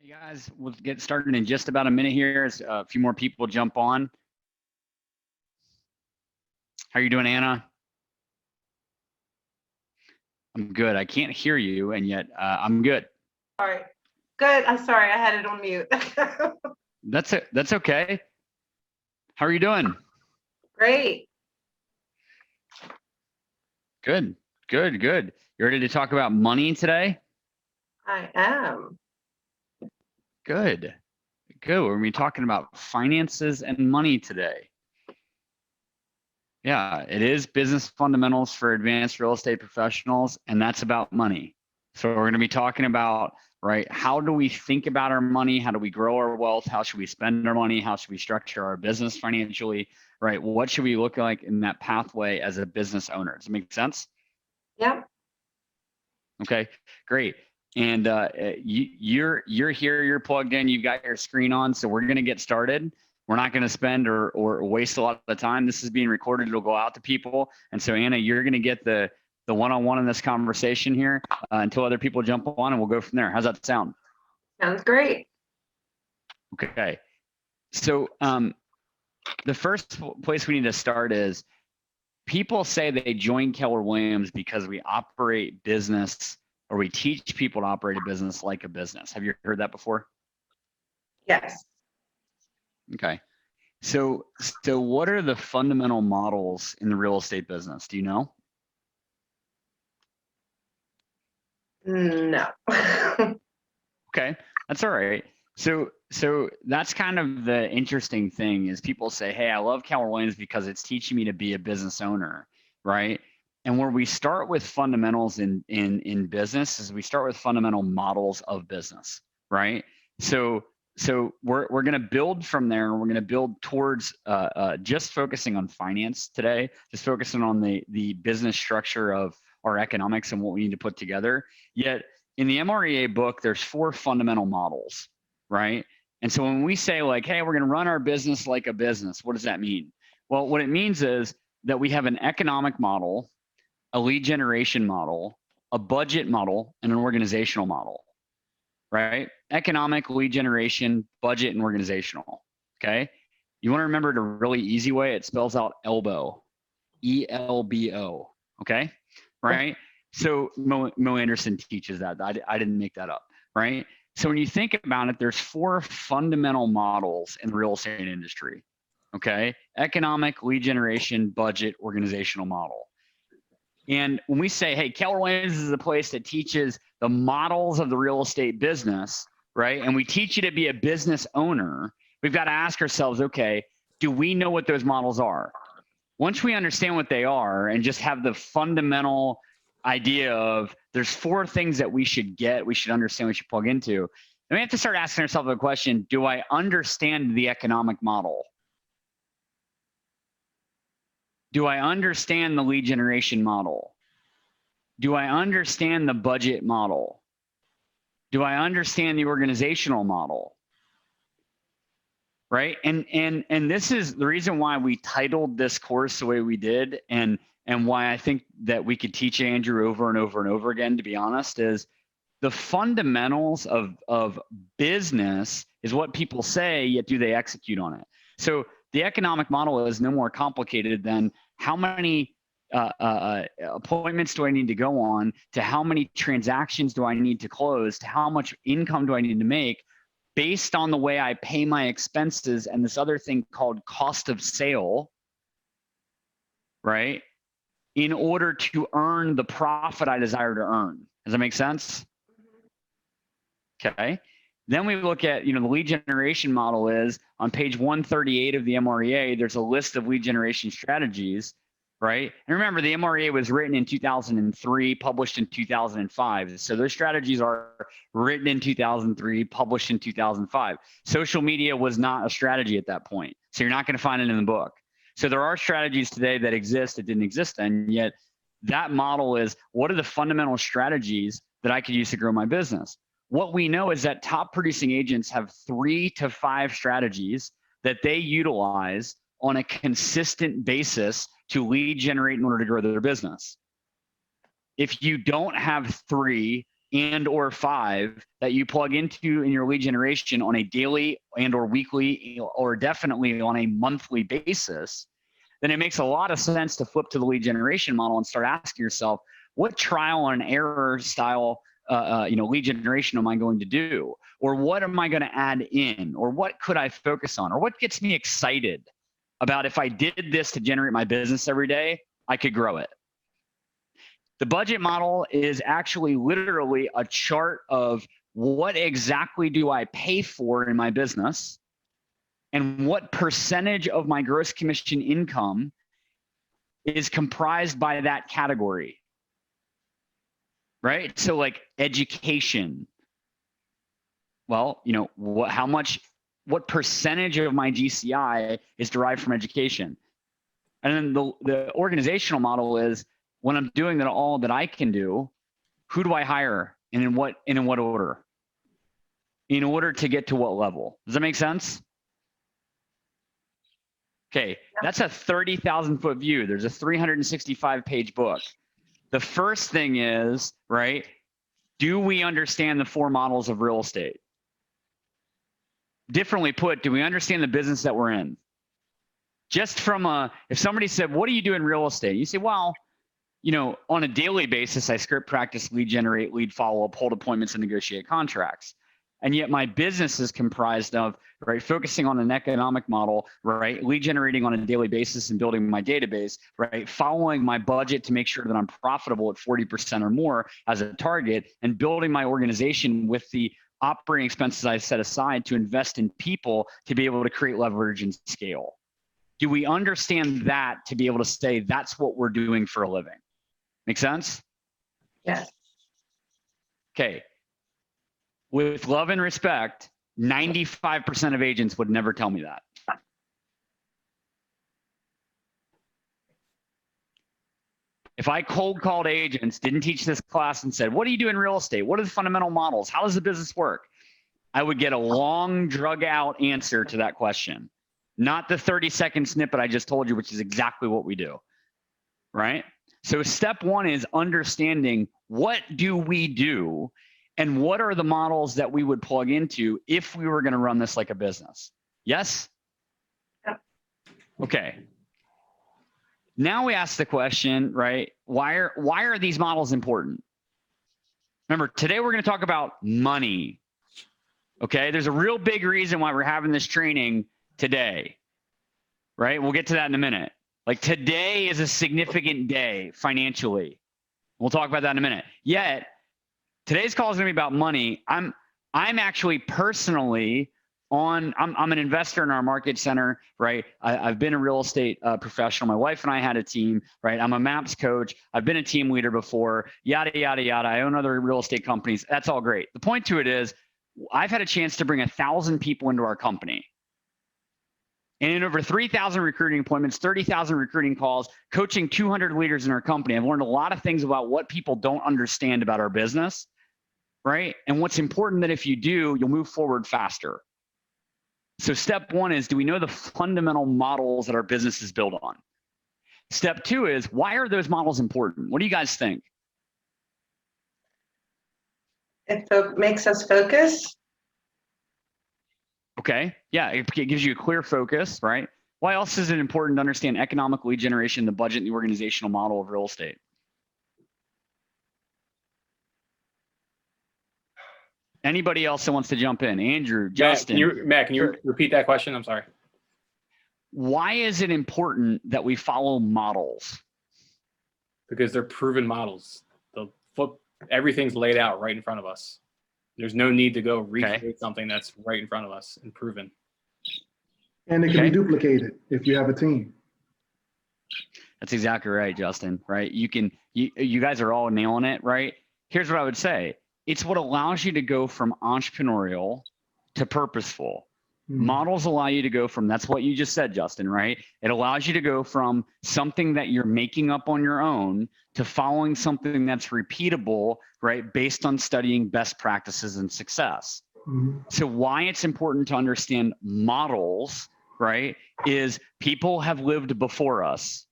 Hey guys, we'll get started in just about a minute here as a few more people jump on. How are you doing, Anna? I'm good. I can't hear you, and yet I'm good. Sorry. Good. I'm sorry. I had it on mute. That's it. That's okay. How are you doing? Great. Good. Good. Good. You ready to talk about money today? I am. Good. Good. We're going to be talking about finances and money today. Yeah, it is business fundamentals for advanced real estate professionals, and that's about money. So we're going to be talking about, right, how do we think about our money? How do we grow our wealth? How should we spend our money? How should we structure our business financially? Right? What should we look like in that pathway as a business owner? Does it make sense? Yep. Okay, great. And you're here, you're plugged in, you've got your screen on, so we're going to get started. We're not going to spend or waste a lot of time. This is being recorded. It'll go out to people. And so, Anna, you're going to get the one-on-one in this conversation here until other people jump on, and we'll go from there. How's that sound? Sounds great. Okay. So the first place we need to start is people say they join Keller Williams because we operate business or we teach people to operate a business like a business. Have you heard that before? Yes. Okay. So what are the fundamental models in the real estate business? Do you know? No. Okay, that's all right. So that's kind of the interesting thing is people say, hey, I love Keller Williams because it's teaching me to be a business owner, right? And where we start with fundamentals in business is we start with fundamental models of business, right? So we're going to build from there, and we're going to build towards just focusing on finance today, just focusing on the business structure of our economics and what we need to put together. Yet in the MREA book, there's 4 fundamental models, right? And so when we say like, hey, we're going to run our business like a business, what does that mean? Well, what it means is that we have an economic model, a lead generation model, a budget model, and an organizational model, right? Economic, lead generation, budget, and organizational, okay? You want to remember it a really easy way. It spells out elbow, ELBO, okay? Right? So Mo Anderson teaches that. I didn't make that up, right? So when you think about it, there's 4 fundamental models in the real estate industry, okay? Economic, lead generation, budget, organizational model. And when we say, hey, Keller Williams is a place that teaches the models of the real estate business, right? And we teach you to be a business owner, we've got to ask ourselves, okay, do we know what those models are? Once we understand what they are and just have the fundamental idea of there's 4 things that we should get, we should understand, we should plug into, then we have to start asking ourselves the question, do I understand the economic model? Do I understand the lead generation model? Do I understand the budget model? Do I understand the organizational model? Right? And this is the reason why we titled this course the way we did, and why I think that we could teach Andrew over and over and over again, to be honest, is the fundamentals of business is what people say, yet do they execute on it? So the economic model is no more complicated than how many appointments do I need to go on, to how many transactions do I need to close, to how much income do I need to make based on the way I pay my expenses and this other thing called cost of sale, right? In order to earn the profit I desire to earn. Does that make sense? Okay. Then we look at, the lead generation model is on page 138 of the MREA, there's a list of lead generation strategies, right? And remember, the MREA was written in 2003, published in 2005. So those strategies are written in 2003, published in 2005. Social media was not a strategy at that point. So you're not going to find it in the book. So there are strategies today that exist that didn't exist then, yet that model is, what are the fundamental strategies that I could use to grow my business? What we know is that top producing agents have 3 to 5 strategies that they utilize on a consistent basis to lead generate in order to grow their business. If you don't have 3, and or 5 that you plug into in your lead generation on a daily and or weekly or definitely on a monthly basis, then it makes a lot of sense to flip to the lead generation model and start asking yourself, what trial and error style lead generation am I going to do? Or what am I going to add in? Or what could I focus on? Or what gets me excited about if I did this to generate my business every day, I could grow it. The budget model is actually literally a chart of what exactly do I pay for in my business and what percentage of my gross commission income is comprised by that category, right? So like education, well, what percentage of my GCI is derived from education? And then the organizational model is when I'm doing that all that I can do, who do I hire and in what order? In order to get to what level? Does that make sense? Okay, that's a 30,000 foot view. There's a 365 page book. The first thing is, right, do we understand the 4 models of real estate? Differently put, do we understand the business that we're in? Just from if somebody said, what do you do in real estate? You say, well, on a daily basis, I script, practice, lead generate, lead follow up, hold appointments, and negotiate contracts. And yet my business is comprised of, right, focusing on an economic model, right, lead generating on a daily basis and building my database, right, following my budget to make sure that I'm profitable at 40% or more as a target, and building my organization with the operating expenses I set aside to invest in people to be able to create leverage and scale. Do we understand that to be able to say that's what we're doing for a living? Make sense? Yes. Okay. With love and respect, 95% of agents would never tell me that. If I cold called agents, didn't teach this class and said, what do you do in real estate? What are the fundamental models? How does the business work? I would get a long drug out answer to that question. Not the 30-second snippet I just told you, which is exactly what we do, right? So step 1 is understanding what do we do and what are the models that we would plug into if we were going to run this like a business. Yes? Yep. Okay. Now we ask the question, right? Why are these models important? Remember, today we're going to talk about money. Okay, there's a real big reason why we're having this training today, right? We'll get to that in a minute. Like today is a significant day financially. We'll talk about that in a minute. Yet today's call is going to be about money. I'm actually personally I'm an investor in our market center, right? I've been a real estate professional. My wife and I had a team, right? I'm a MAPS coach. I've been a team leader before, yada, yada, yada. I own other real estate companies. That's all great. The point to it is I've had a chance to bring 1,000 people into our company. And in over 3,000 recruiting appointments, 30,000 recruiting calls, coaching 200 leaders in our company, I've learned a lot of things about what people don't understand about our business, right? And what's important that if you do, you'll move forward faster. So step 1 is, do we know the fundamental models that our business is built on? Step 2 is, why are those models important? What do you guys think? It makes us focus. Okay, yeah, it gives you a clear focus, right? Why else is it important to understand economic lead generation, the budget, and the organizational model of real estate? Anybody else that wants to jump in? Andrew, Justin. Matt, can you repeat that question? I'm sorry. Why is it important that we follow models? Because they're proven models. Everything's laid out right in front of us. There's no need to go recreate something that's right in front of us and proven. And it can be duplicated if you have a team. That's exactly right, Justin, right? You guys are all nailing it, right? Here's what I would say. It's what allows you to go from entrepreneurial to purposeful. Models allow you to go from, that's what you just said, Justin, right? It allows you to go from something that you're making up on your own to following something that's repeatable, right? Based on studying best practices and success. So why it's important to understand models, right? Is people have lived before us.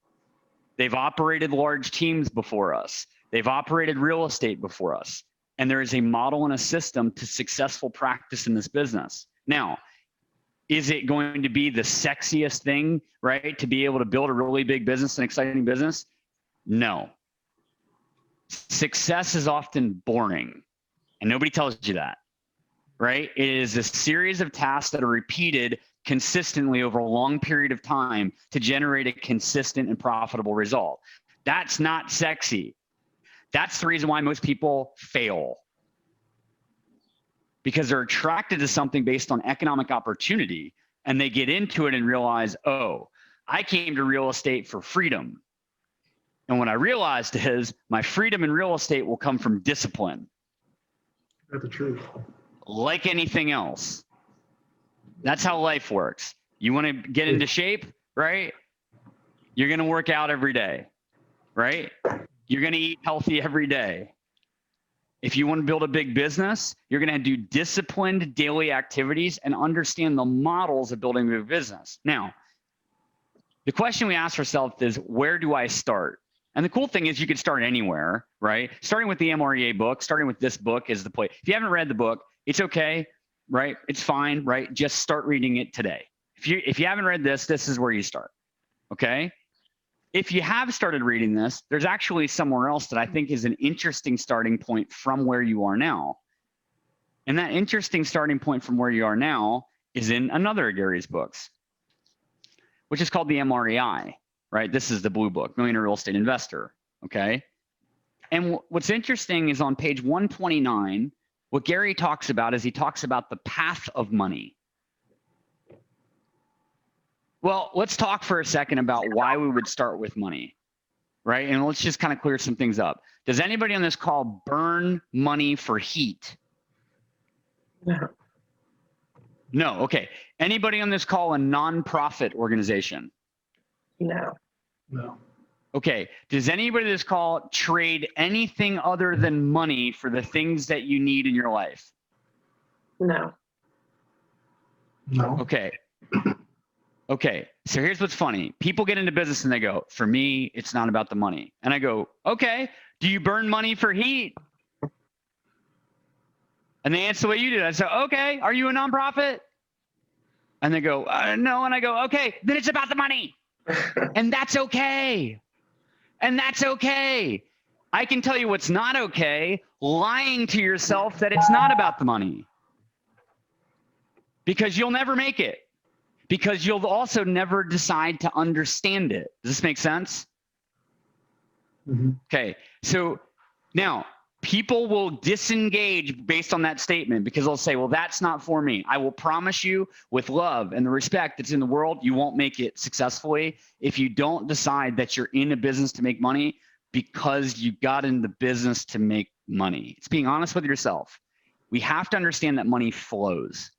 They've operated large teams before us. They've operated real estate before us. And there is a model and a system to successful practice in this business. Now, is it going to be the sexiest thing, right? To be able to build a really big business, an exciting business? No. Success is often boring, and nobody tells you that, right? It is a series of tasks that are repeated consistently over a long period of time to generate a consistent and profitable result. That's not sexy. That's the reason why most people fail. Because they're attracted to something based on economic opportunity, and they get into it and realize, oh, I came to real estate for freedom. And what I realized is my freedom in real estate will come from discipline. That's the truth. Like anything else. That's how life works. You want to get into shape, right? You're going to work out every day, right? You're going to eat healthy every day. If you want to build a big business, you're going to do disciplined daily activities and understand the models of building a big business. Now, the question we ask ourselves is, where do I start? And the cool thing is you can start anywhere, right? Starting with the MREA book, starting with this book is the place. If you haven't read the book, it's okay, right? It's fine, right? Just start reading it today. If you haven't read this, this is where you start, okay? If you have started reading this, there's actually somewhere else that I think is an interesting starting point from where you are now. And that interesting starting point from where you are now is in another of Gary's books, which is called the MREI, right? This is the blue book, Millionaire Real Estate Investor, okay? And what's interesting is on page 129, what Gary talks about is he talks about the path of money. Well, let's talk for a second about why we would start with money, right? And let's just kind of clear some things up. Does anybody on this call burn money for heat? No. No, okay. Anybody on this call a nonprofit organization? No. No. Okay. Does anybody on this call trade anything other than money for the things that you need in your life? No. No. Okay. Okay, so here's what's funny. People get into business and they go, for me, it's not about the money. And I go, okay, do you burn money for heat? And they answer the way you did. I say, okay, are you a nonprofit? And they go, no. And I go, okay, then it's about the money. And that's okay. And that's okay. I can tell you what's not okay, lying to yourself that it's not about the money. Because you'll never make it. Because you'll also never decide to understand it. Does this make sense? Mm-hmm. Okay, so now people will disengage based on that statement because they'll say, well, that's not for me. I will promise you with love and the respect that's in the world, you won't make it successfully if you don't decide that you're in a business to make money because you got in the business to make money. It's being honest with yourself. We have to understand that money flows,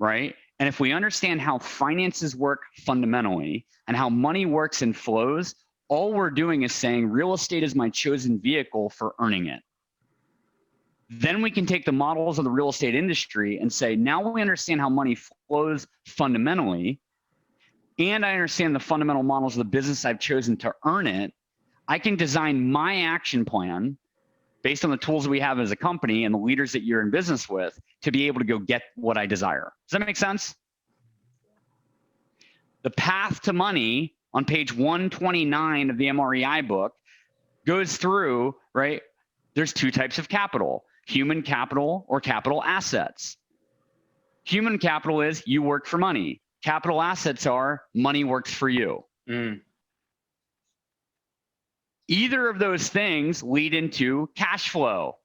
right? And if we understand how finances work fundamentally and how money works and flows, all we're doing is saying real estate is my chosen vehicle for earning it. Then we can take the models of the real estate industry and say, now we understand how money flows fundamentally, and I understand the fundamental models of the business I've chosen to earn it. I can design my action plan based on the tools that we have as a company and the leaders that you're in business with to be able to go get what I desire. Does that make sense? The path to money on page 129 of the MREI book goes through, right? There's two types of capital, human capital or capital assets. Human capital is you work for money. Capital assets are money works for you. Mm. Either of those things lead into cash flow,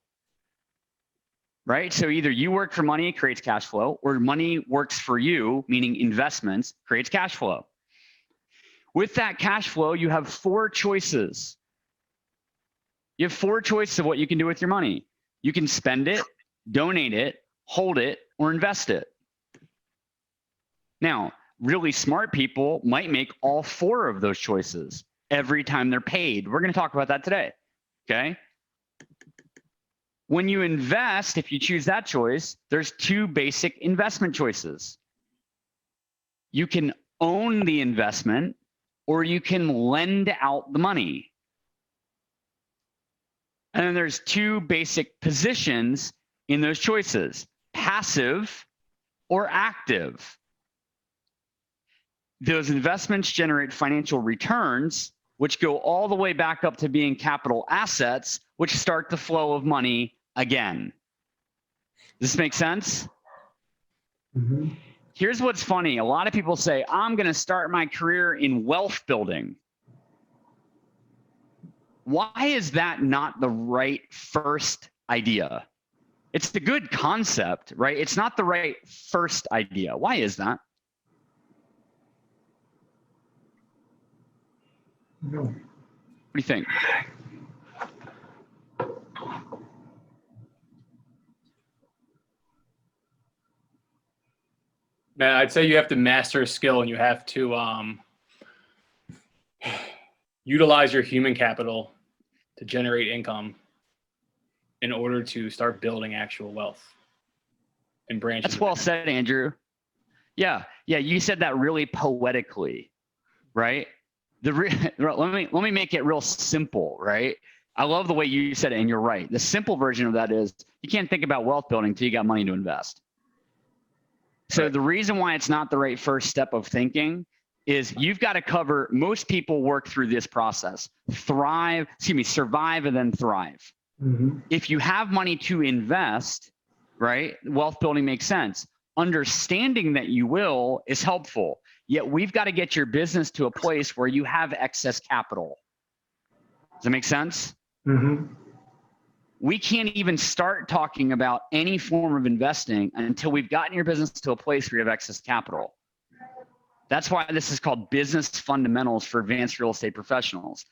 right? So either you work for money, it creates cash flow, or money works for you, meaning investments, creates cash flow. With that cash flow, you have four choices. You have four choices of what you can do with your money. You can spend it, donate it, hold it, or invest it. Now, really smart people might make all four of those choices every time they're paid. We're going to talk about that today, okay? When you invest, if you choose that choice, there's two basic investment choices. You can own the investment or you can lend out the money. And then there's two basic positions in those choices, passive or active. Those investments generate financial returns, which go all the way back up to being capital assets, which start the flow of money again. Does this make sense? Mm-hmm. Here's what's funny. A lot of people say, I'm going to start my career in wealth building. Why is that not the right first idea? It's the good concept, right? It's not the right first idea. Why is that? No. What do you think? Man, I'd say you have to master a skill, and you have to utilize your human capital to generate income in order to start building actual wealth and branches. That's well said, Andrew. Yeah, you said that really poetically, right? Let me make it real simple, right? I love the way you said it, and you're right. The simple version of that is you can't think about wealth building until you got money to invest. So Right. The reason why it's not the right first step of thinking is you've got to cover, most people work through this process, survive and then thrive. Mm-hmm. If you have money to invest, right, wealth building makes sense. Understanding that you will is helpful. Yet we've got to get your business to a place where you have excess capital. Does that make sense? Mm-hmm. We can't even start talking about any form of investing until we've gotten your business to a place where you have excess capital. That's why this is called business fundamentals for advanced real estate professionals.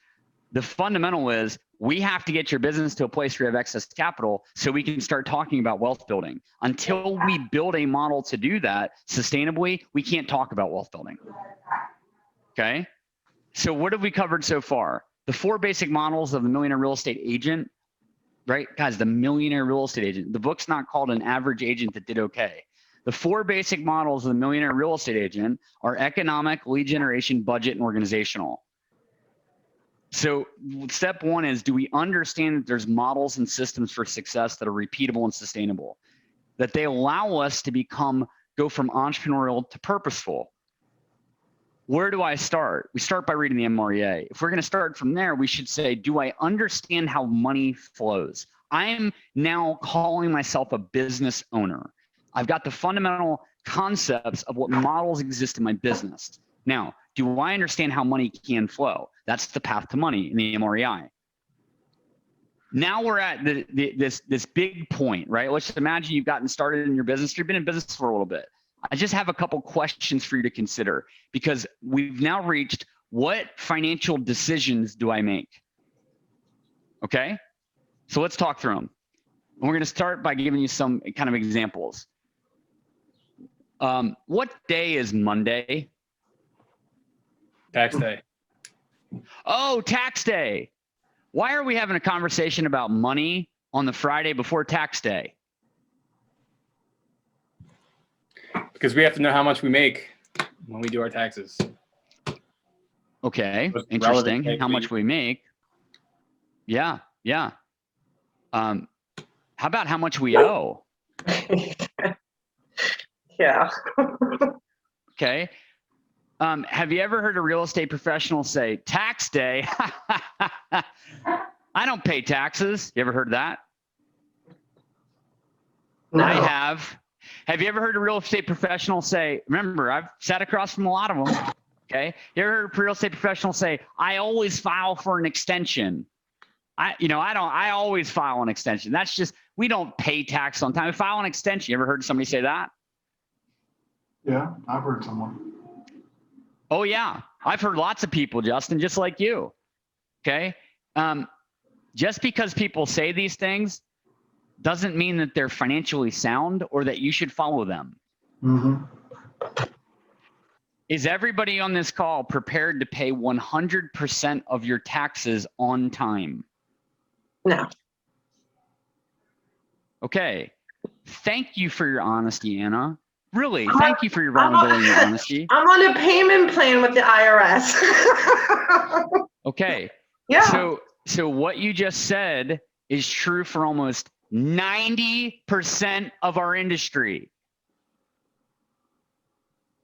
The fundamental is we have to get your business to a place where you have excess capital so we can start talking about wealth building. Until we build a model to do that sustainably, we can't talk about wealth building. Okay? So what have we covered so far? The 4 basic models of the millionaire real estate agent, right? Guys, the millionaire real estate agent. The book's not called An Average Agent That Did Okay. The 4 basic models of the millionaire real estate agent are economic, lead generation, budget, and organizational. So step 1 is, do we understand that there's models and systems for success that are repeatable and sustainable, that they allow us to go from entrepreneurial to purposeful? Where do I start? We start by reading the MREA. If we're going to start from there, we should say, do I understand how money flows? I am now calling myself a business owner. I've got the fundamental concepts of what models exist in my business. Now, do I understand how money can flow? That's the path to money in the MREI. Now we're at this big point, right? Let's imagine you've gotten started in your business. You've been in business for a little bit. I just have a couple questions for you to consider, because we've now reached, what financial decisions do I make? Okay, so let's talk through them. And we're going to start by giving you some kind of examples. What day is Monday? Tax day. Oh, tax day. Why are we having a conversation about money on the Friday before tax day? Because we have to know how much we make when we do our taxes. Okay, Most interesting. relevant How thing much we make. Yeah. How about how much we owe? Yeah. Okay. Have you ever heard a real estate professional say, tax day? I don't pay taxes. You ever heard that? No. I have. Have you ever heard a real estate professional say, remember, I've sat across from a lot of them. Okay. You ever heard a real estate professional say, I always file for an extension? I always file an extension. That's just, we don't pay tax on time. We file an extension. You ever heard somebody say that? Yeah, I've heard someone. Oh yeah. I've heard lots of people, Justin, just like you. Okay. Just because people say these things doesn't mean that they're financially sound or that you should follow them. Mm-hmm. Is everybody on this call prepared to pay 100% of your taxes on time? No. Okay. Thank you for your honesty, Anna. Really, thank you for your vulnerability and honesty. I'm on a payment plan with the IRS. Okay. Yeah. So what you just said is true for almost 90% of our industry.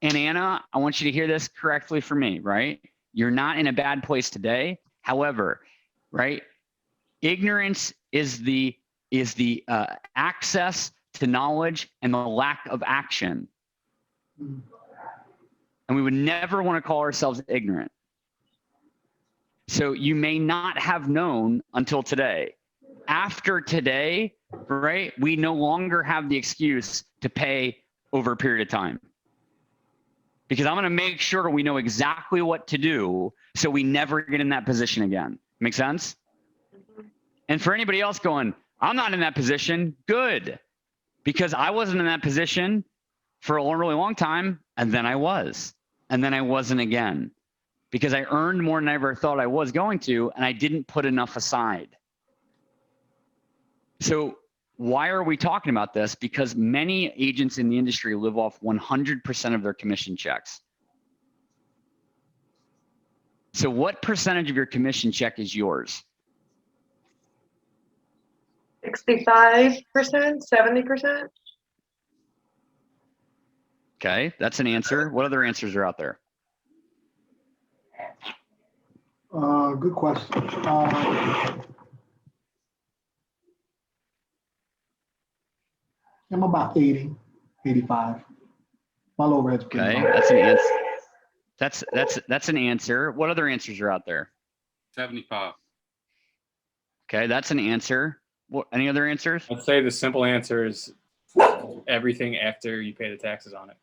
And Anna, I want you to hear this correctly for me, right? You're not in a bad place today. However, right, ignorance is the access to knowledge and the lack of action. And we would never want to call ourselves ignorant. So you may not have known until today. After today, right, we no longer have the excuse to pay over a period of time. Because I'm going to make sure we know exactly what to do so we never get in that position again. Make sense? And for anybody else going, I'm not in that position, good. Because I wasn't in that position for a really long time, and then I was. And then I wasn't again. Because I earned more than I ever thought I was going to, and I didn't put enough aside. So why are we talking about this? Because many agents in the industry live off 100% of their commission checks. So what percentage of your commission check is yours? 65%, 70%. Okay, that's an answer. What other answers are out there? Good question. I'm about 80, 85. My overhead's pretty Okay, low. that's an answer. That's an answer. What other answers are out there? 75. Okay, that's an answer. What, any other answers? I'd say the simple answer is everything after you pay the taxes on it.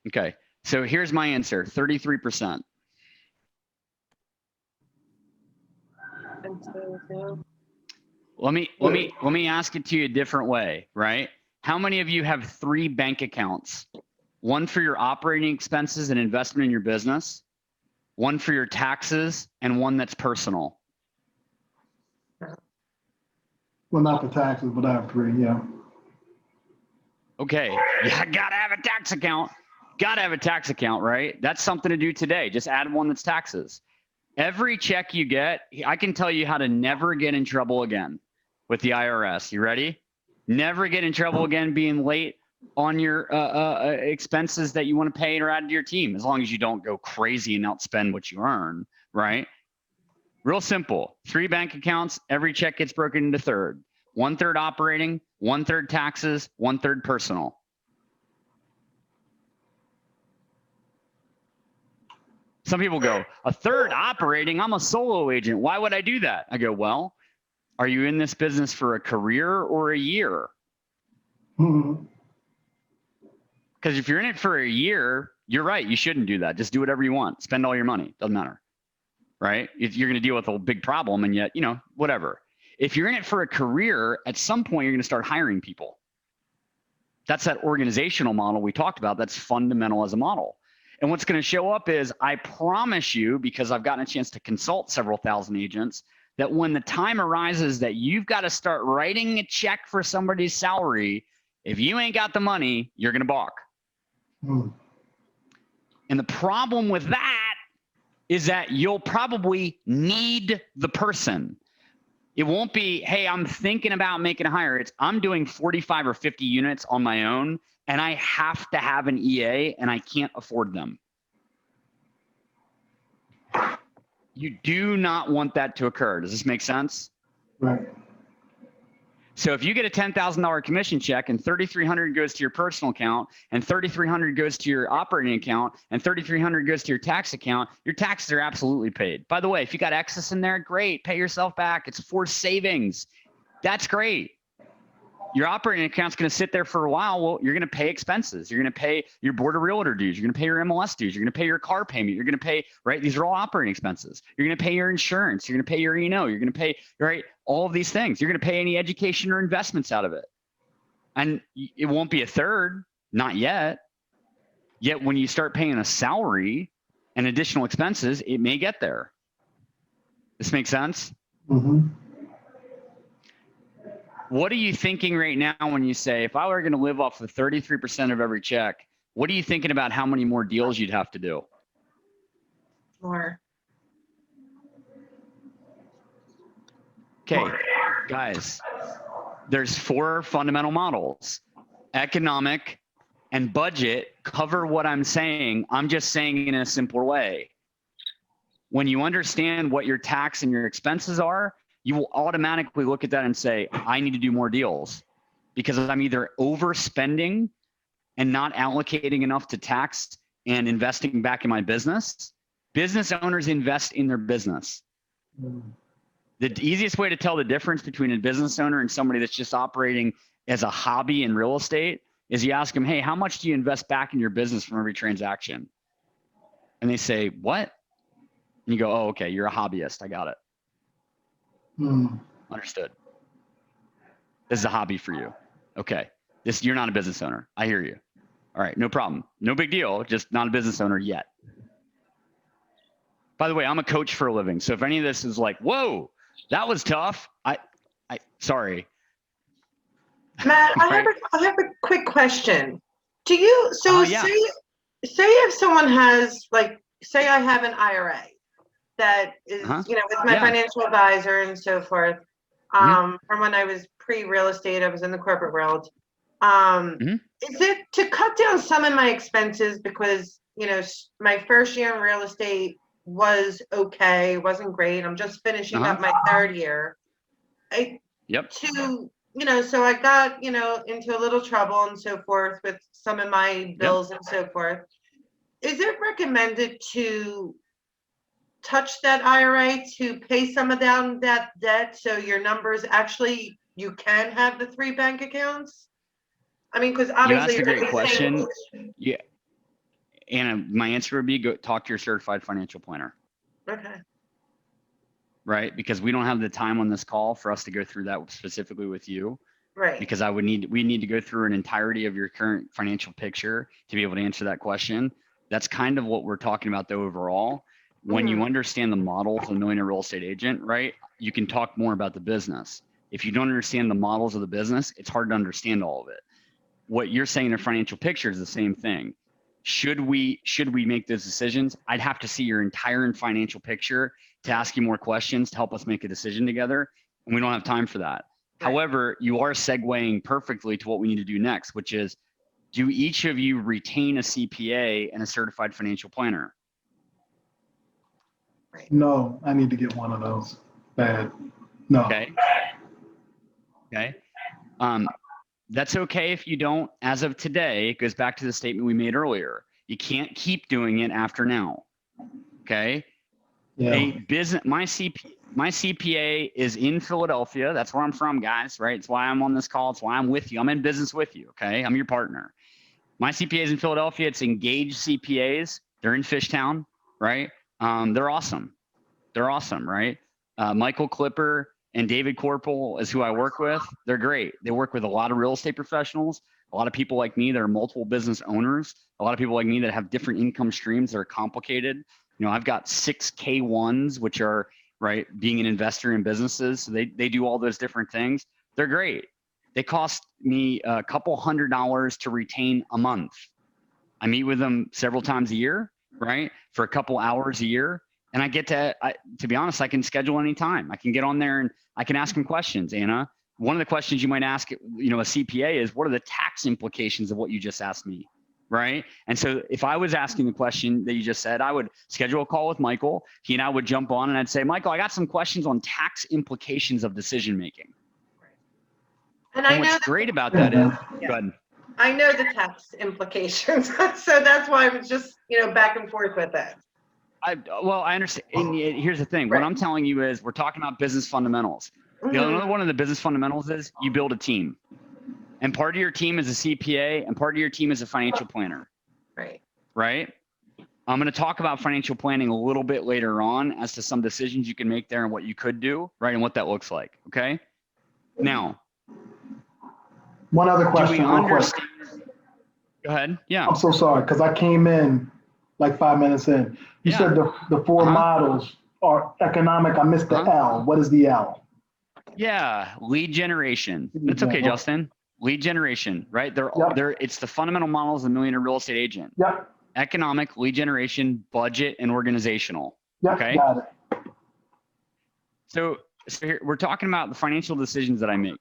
Okay, so here's my answer, 33%. Let me ask it to you a different way, right? How many of you have 3 bank accounts? One for your operating expenses and investment in your business, one for your taxes, and one that's personal. Well, not the taxes, but I have 3, yeah. Okay, yeah, gotta have a tax account. Gotta have a tax account, right? That's something to do today. Just add one that's taxes. Every check you get, I can tell you how to never get in trouble again with the IRS. You ready? Never get in trouble again being late on your expenses that you want to pay or add to your team, as long as you don't go crazy and outspend what you earn, right? Real simple. 3 bank accounts, every check gets broken into third. 1/3 operating, 1/3 taxes, 1/3 personal. Some people go, 1/3 operating, I'm a solo agent. Why would I do that? I go, well, are you in this business for a career or a year? Mhm. Because if you're in it for a year, you're right. You shouldn't do that. Just do whatever you want. Spend all your money. Doesn't matter. Right? You're going to deal with a big problem and yet, whatever. If you're in it for a career, at some point, you're going to start hiring people. That's that organizational model we talked about. That's fundamental as a model. And what's going to show up is, I promise you, because I've gotten a chance to consult several thousand agents, that when the time arises that you've got to start writing a check for somebody's salary, if you ain't got the money, you're going to balk. Mm. And the problem with that is that you'll probably need the person. It won't be, hey, I'm thinking about making a hire. It's, I'm doing 45 or 50 units on my own, and I have to have an EA, and I can't afford them. You do not want that to occur. Does this make sense? Right. So if you get a $10,000 commission check and $3,300 goes to your personal account and $3,300 goes to your operating account and $3,300 goes to your tax account, your taxes are absolutely paid. By the way, if you got excess in there, great, pay yourself back. It's for savings. That's great. Your operating account's going to sit there for a while. Well, you're going to pay expenses. You're going to pay your board of realtor dues. You're going to pay your MLS dues. You're going to pay your car payment. You're going to pay, right? These are all operating expenses. You're going to pay your insurance. You're going to pay your E&O. You're going to pay, right? All of these things. You're going to pay any education or investments out of it. And it won't be a third, not yet. Yet when you start paying a salary and additional expenses, it may get there. This makes sense? Mm-hmm. What are you thinking right now when you say, if I were going to live off of 33% of every check, what are you thinking about how many more deals you'd have to do? More. Okay, Guys, there's 4 fundamental models. Economic and budget cover what I'm saying. I'm just saying it in a simpler way. When you understand what your tax and your expenses are, you will automatically look at that and say, I need to do more deals because I'm either overspending and not allocating enough to tax and investing back in my business. Business owners invest in their business. The easiest way to tell the difference between a business owner and somebody that's just operating as a hobby in real estate is you ask them, hey, how much do you invest back in your business from every transaction? And they say, what? And you go, oh, okay, you're a hobbyist. I got it. Understood. This is a hobby for you. Okay. You're not a business owner. I hear you. All right, no problem. No big deal. Just not a business owner yet. By the way, I'm a coach for a living. So if any of this is like, whoa, that was tough. Sorry. Matt, I have a quick question. Do you, Yeah. say if someone has, like, say I have an IRA that is, with my financial advisor and so forth, from when I was pre-real estate, I was in the corporate world. Is it to cut down some of my expenses because, my first year in real estate was okay, wasn't great. I'm just finishing up my 3rd year. So I got, into a little trouble and so forth with some of my bills and so forth. Is it recommended to touch that IRA to pay some of down that debt so your numbers actually, you can have the 3 bank accounts? I mean, because obviously you asked a great question. Yeah. Anna, my answer would be go talk to your certified financial planner. Okay. Right? Because we don't have the time on this call for us to go through that specifically with you. Right. Because we need to go through an entirety of your current financial picture to be able to answer that question. That's kind of what we're talking about though overall. When you understand the models of a millionaire real estate agent, right, you can talk more about the business. If you don't understand the models of the business, it's hard to understand all of it. What you're saying in a financial picture is the same thing. Should we make those decisions? I'd have to see your entire financial picture to ask you more questions to help us make a decision together. And we don't have time for that. Right. However, you are segueing perfectly to what we need to do next, which is, do each of you retain a CPA and a certified financial planner? No, I need to get one of those. Bad. No. Okay. That's okay if you don't. As of today, it goes back to the statement we made earlier. You can't keep doing it after now. Okay. Yeah. My CPA is in Philadelphia. That's where I'm from, guys. Right. It's why I'm on this call. It's why I'm with you. I'm in business with you. Okay. I'm your partner. My CPA is in Philadelphia. It's engaged CPAs. They're in Fishtown. Right. They're awesome. They're awesome. Right. Michael Clipper and David Corporal is who I work with. They're great. They work with a lot of real estate professionals, a lot of people like me that are multiple business owners, a lot of people like me that have different income streams that are complicated. I've got 6 K1s, which are, right, being an investor in businesses. So they do all those different things. They're great. They cost me a couple $100 to retain a month. I meet with them several times a year, right, for a couple hours a year. And I get to be honest, I can schedule any time. I can get on there and I can ask them questions, Anna. One of the questions you might ask, a CPA is, what are the tax implications of what you just asked me, right? And so if I was asking the question that you just said, I would schedule a call with Michael. He and I would jump on and I'd say, Michael, I got some questions on tax implications of decision-making. And what's great about that is, go ahead. I know the tax implications. So that's why I was just, back and forth with it. I understand. And here's the thing. Right. What I'm telling you is we're talking about business fundamentals. Another one of the business fundamentals is you build a team. And part of your team is a CPA and part of your team is a financial planner. Right. Right? I'm going to talk about financial planning a little bit later on as to some decisions you can make there and what you could do, right? And what that looks like. Okay. Now, one other question. Go ahead. Yeah. I'm so sorry because I came in like 5 minutes in. You said the 4 models are economic. I missed the L. What is the L? Yeah, lead generation. That's okay, Justin. Lead generation, right? It's the fundamental models of the millionaire real estate agent. Yep. Economic, lead generation, budget, and organizational. Yep. Okay. Got it. here, we're talking about the financial decisions that I make.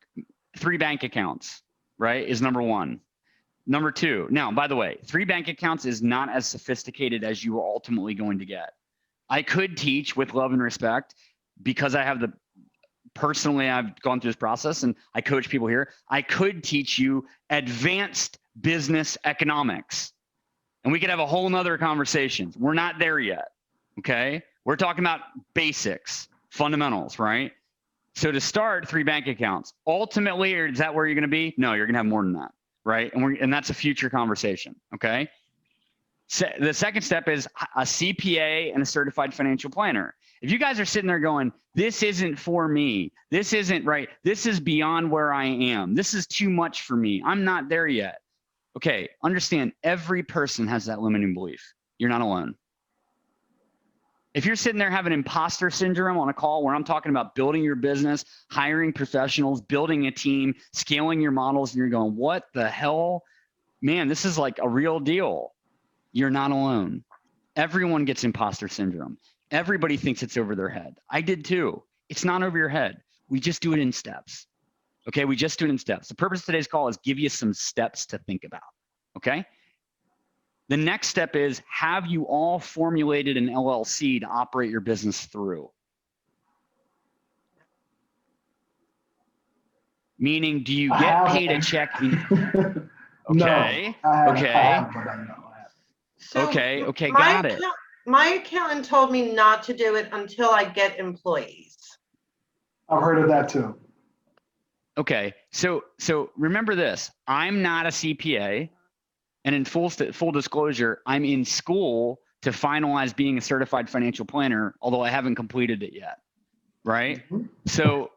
3 bank accounts, right, is number 1. Number 2, now, by the way, 3 bank accounts is not as sophisticated as you are ultimately going to get. I could teach with love and respect because personally, I've gone through this process and I coach people here. I could teach you advanced business economics and we could have a whole nother conversation. We're not there yet. Okay. We're talking about basics, fundamentals, right? So to start, 3 bank accounts. Ultimately, is that where you're going to be? No, you're going to have more than that, right? And that's a future conversation, okay? So the second step is a CPA and a certified financial planner. If you guys are sitting there going, this isn't for me, this isn't right, this is beyond where I am, this is too much for me, I'm not there yet. Okay, understand every person has that limiting belief. You're not alone. If you're sitting there having imposter syndrome on a call where I'm talking about building your business, hiring professionals, building a team, scaling your models, and you're going, what the hell? Man, this is like a real deal. You're not alone. Everyone gets imposter syndrome. Everybody thinks it's over their head. I did too. It's not over your head. We just do it in steps. Okay, we just do it in steps. The purpose of today's call is give you some steps to think about. Okay? The next step is, have you all formulated an LLC to operate your business through? Meaning, do you get paid a check? Okay. Okay, got it. My accountant told me not to do it until I get employees. I've heard of that too. Okay, so remember this, I'm not a CPA. And in full disclosure, I'm in school to finalize being a certified financial planner, although I haven't completed it yet, right? Mm-hmm. So,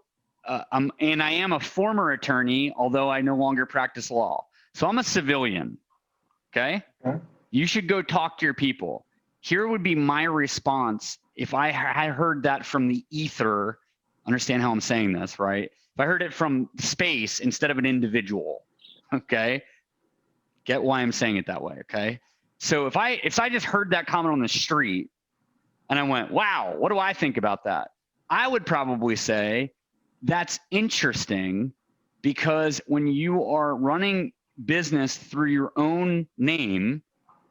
and I am a former attorney, although I no longer practice law. So I'm a civilian, okay? You should go talk to your people. Here would be my response if I had heard that from the ether, understand how I'm saying this, right? If I heard it from space instead of an individual, okay? Get why I'm saying it that way, okay? So if I just heard that comment on the street and I went, wow, what do I think about that? I would probably say that's interesting because when you are running business through your own name,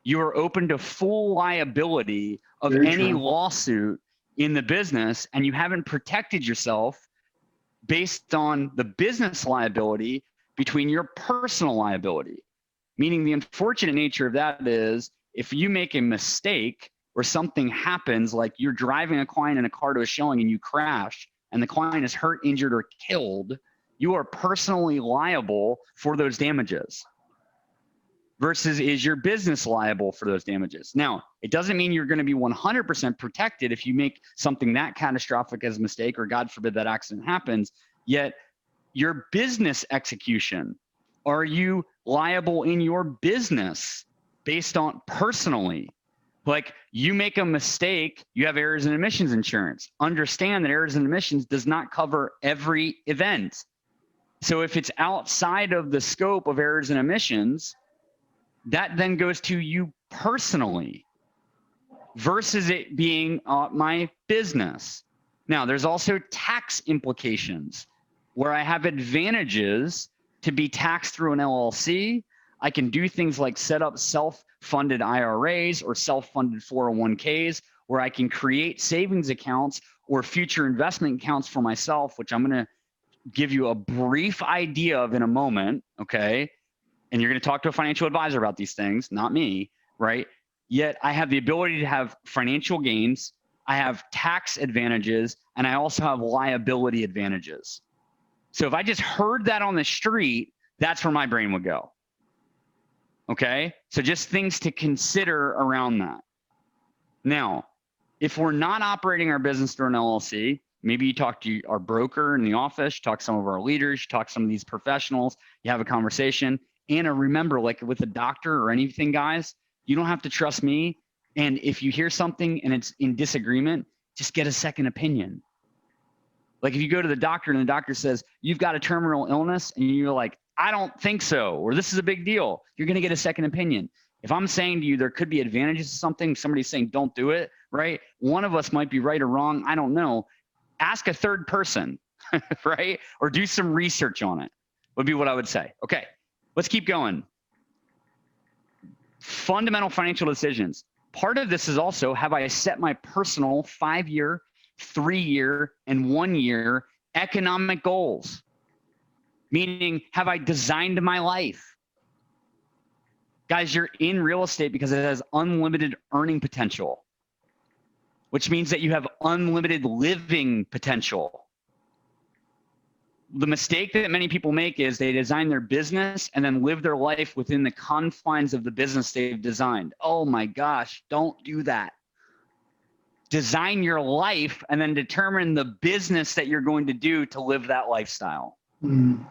you are open to full liability of any lawsuit in the business, and you haven't protected yourself based on the business liability between your personal liability. Meaning the unfortunate nature of that is if you make a mistake or something happens, like you're driving a client in a car to a showing and you crash and the client is hurt, injured, or killed, you are personally liable for those damages versus is your business liable for those damages. Now, it doesn't mean you're going to be 100% protected if you make something that catastrophic as a mistake or God forbid that accident happens, yet your business execution, are you liable in your business based on personally? Like you make a mistake, you have errors and omissions insurance. Understand that errors and omissions does not cover every event. So if it's outside of the scope of errors and omissions, that then goes to you personally versus it being my business. Now, there's also tax implications where I have advantages to be taxed through an LLC. I can do things like set up self-funded IRAs or self-funded 401ks where I can create savings accounts or future investment accounts for myself, which I'm going to give you a brief idea of in a moment, okay? And you're going to talk to a financial advisor about these things, not me, right? Yet I have the ability to have financial gains, I have tax advantages, and I also have liability advantages. So if I just heard that on the street, that's where my brain would go. Okay? So just things to consider around that. Now, if we're not operating our business through an LLC, maybe you talk to our broker in the office, you talk to some of our leaders, you talk to some of these professionals, you have a conversation. And remember, like with a doctor or anything, guys, you don't have to trust me. And if you hear something and it's in disagreement, just get a second opinion. Like if you go to the doctor and the doctor says, you've got a terminal illness, and you're like, I don't think so, or this is a big deal, you're going to get a second opinion. If I'm saying to you, there could be advantages to something, somebody's saying, don't do it, right? One of us might be right or wrong. I don't know. ask a third person, right? Or do some research on it would be what I would say. Okay, let's keep going. Fundamental financial decisions. Part of this is also, have I set my personal 5-year, 3-year, and 1-year economic goals? Meaning, have I designed my life? Guys, you're in real estate because it has unlimited earning potential, which means that you have unlimited living potential. The mistake that many people make is they design their business and then live their life within the confines of the business they've designed. Oh my gosh, don't do that. Design your life and then determine the business that you're going to do to live that lifestyle. Mm.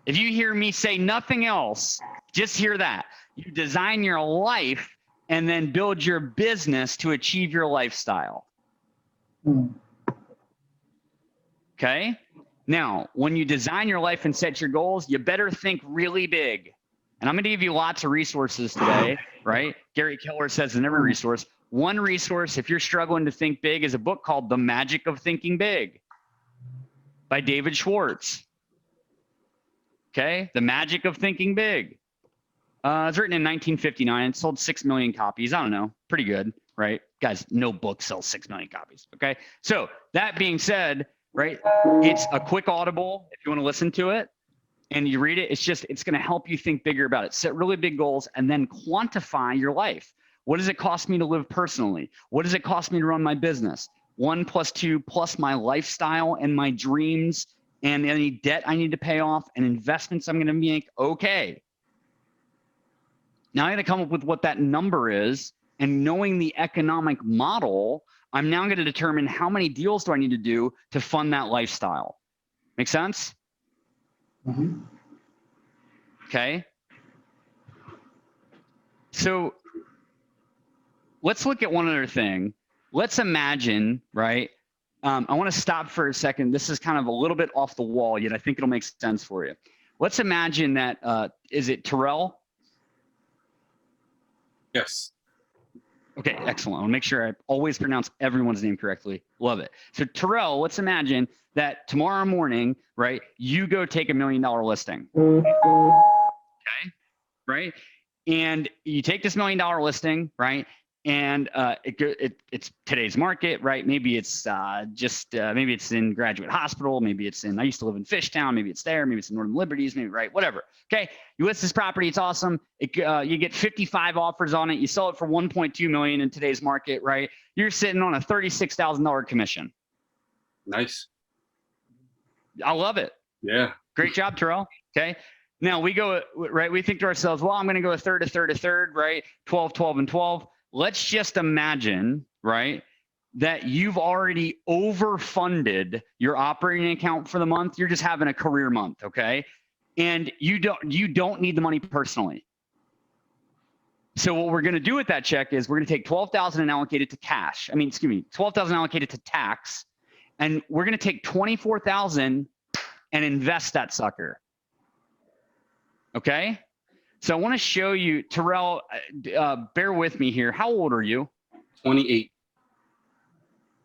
If you hear me say nothing else, just hear that. You design your life and then build your business to achieve your lifestyle. Mm. Okay? Now, when you design your life and set your goals, you better think really big. And I'm going to give you lots of resources today, right? Gary Keller says in every resource, one resource, if you're struggling to think big, is a book called The Magic of Thinking Big by David Schwartz. Okay? The Magic of Thinking Big. It's written in 1959. It sold 6 million copies. I don't know. Pretty good, right? Guys, no book sells 6 million copies. Okay? So that being said, right, it's a quick audible if you want to listen to it and you read it. It's going to help you think bigger about it. Set really big goals and then quantify your life. What does it cost me to live personally? What does it cost me to run my business? 1 + 2 plus my lifestyle and my dreams and any debt I need to pay off and investments I'm going to make. Okay. Now I got to come up with what that number is, and knowing the economic model, I'm now going to determine how many deals do I need to do to fund that lifestyle. Make sense? Mm-hmm. Okay. So let's look at one other thing. Let's imagine, right? I want to stop for a second. This is kind of a little bit off the wall, yet I think it'll make sense for you. Let's imagine that, is it Terrell? Yes. Okay, excellent. I'll make sure I always pronounce everyone's name correctly. Love it. So Terrell, let's imagine that tomorrow morning, right, you go take $1 million listing. Okay, right? And you take this $1 million listing, right? And it's today's market, right? Maybe it's maybe it's in Graduate Hospital, maybe it's in, I used to live in Fishtown, maybe it's there, maybe it's in Northern Liberties, maybe, right, whatever. Okay, you list this property, it's awesome. You get 55 offers on it, you sell it for 1.2 million in today's market, right? You're sitting on a $36,000 commission. Nice. I love it. Yeah. Great job, Terrell. Okay. Now we go, right, we think to ourselves, well, I'm going to go a third, right? 12, 12, and 12. Let's just imagine, right, that you've already overfunded your operating account for the month. You're just having a career month, okay? And you don't need the money personally. So what we're going to do with that check is we're going to take $12,000 and allocate it to cash. I mean, excuse me, $12,000 allocated to tax, and we're going to take $24,000 and invest that sucker. Okay? So I want to show you, Terrell, bear with me here. How old are you? 28.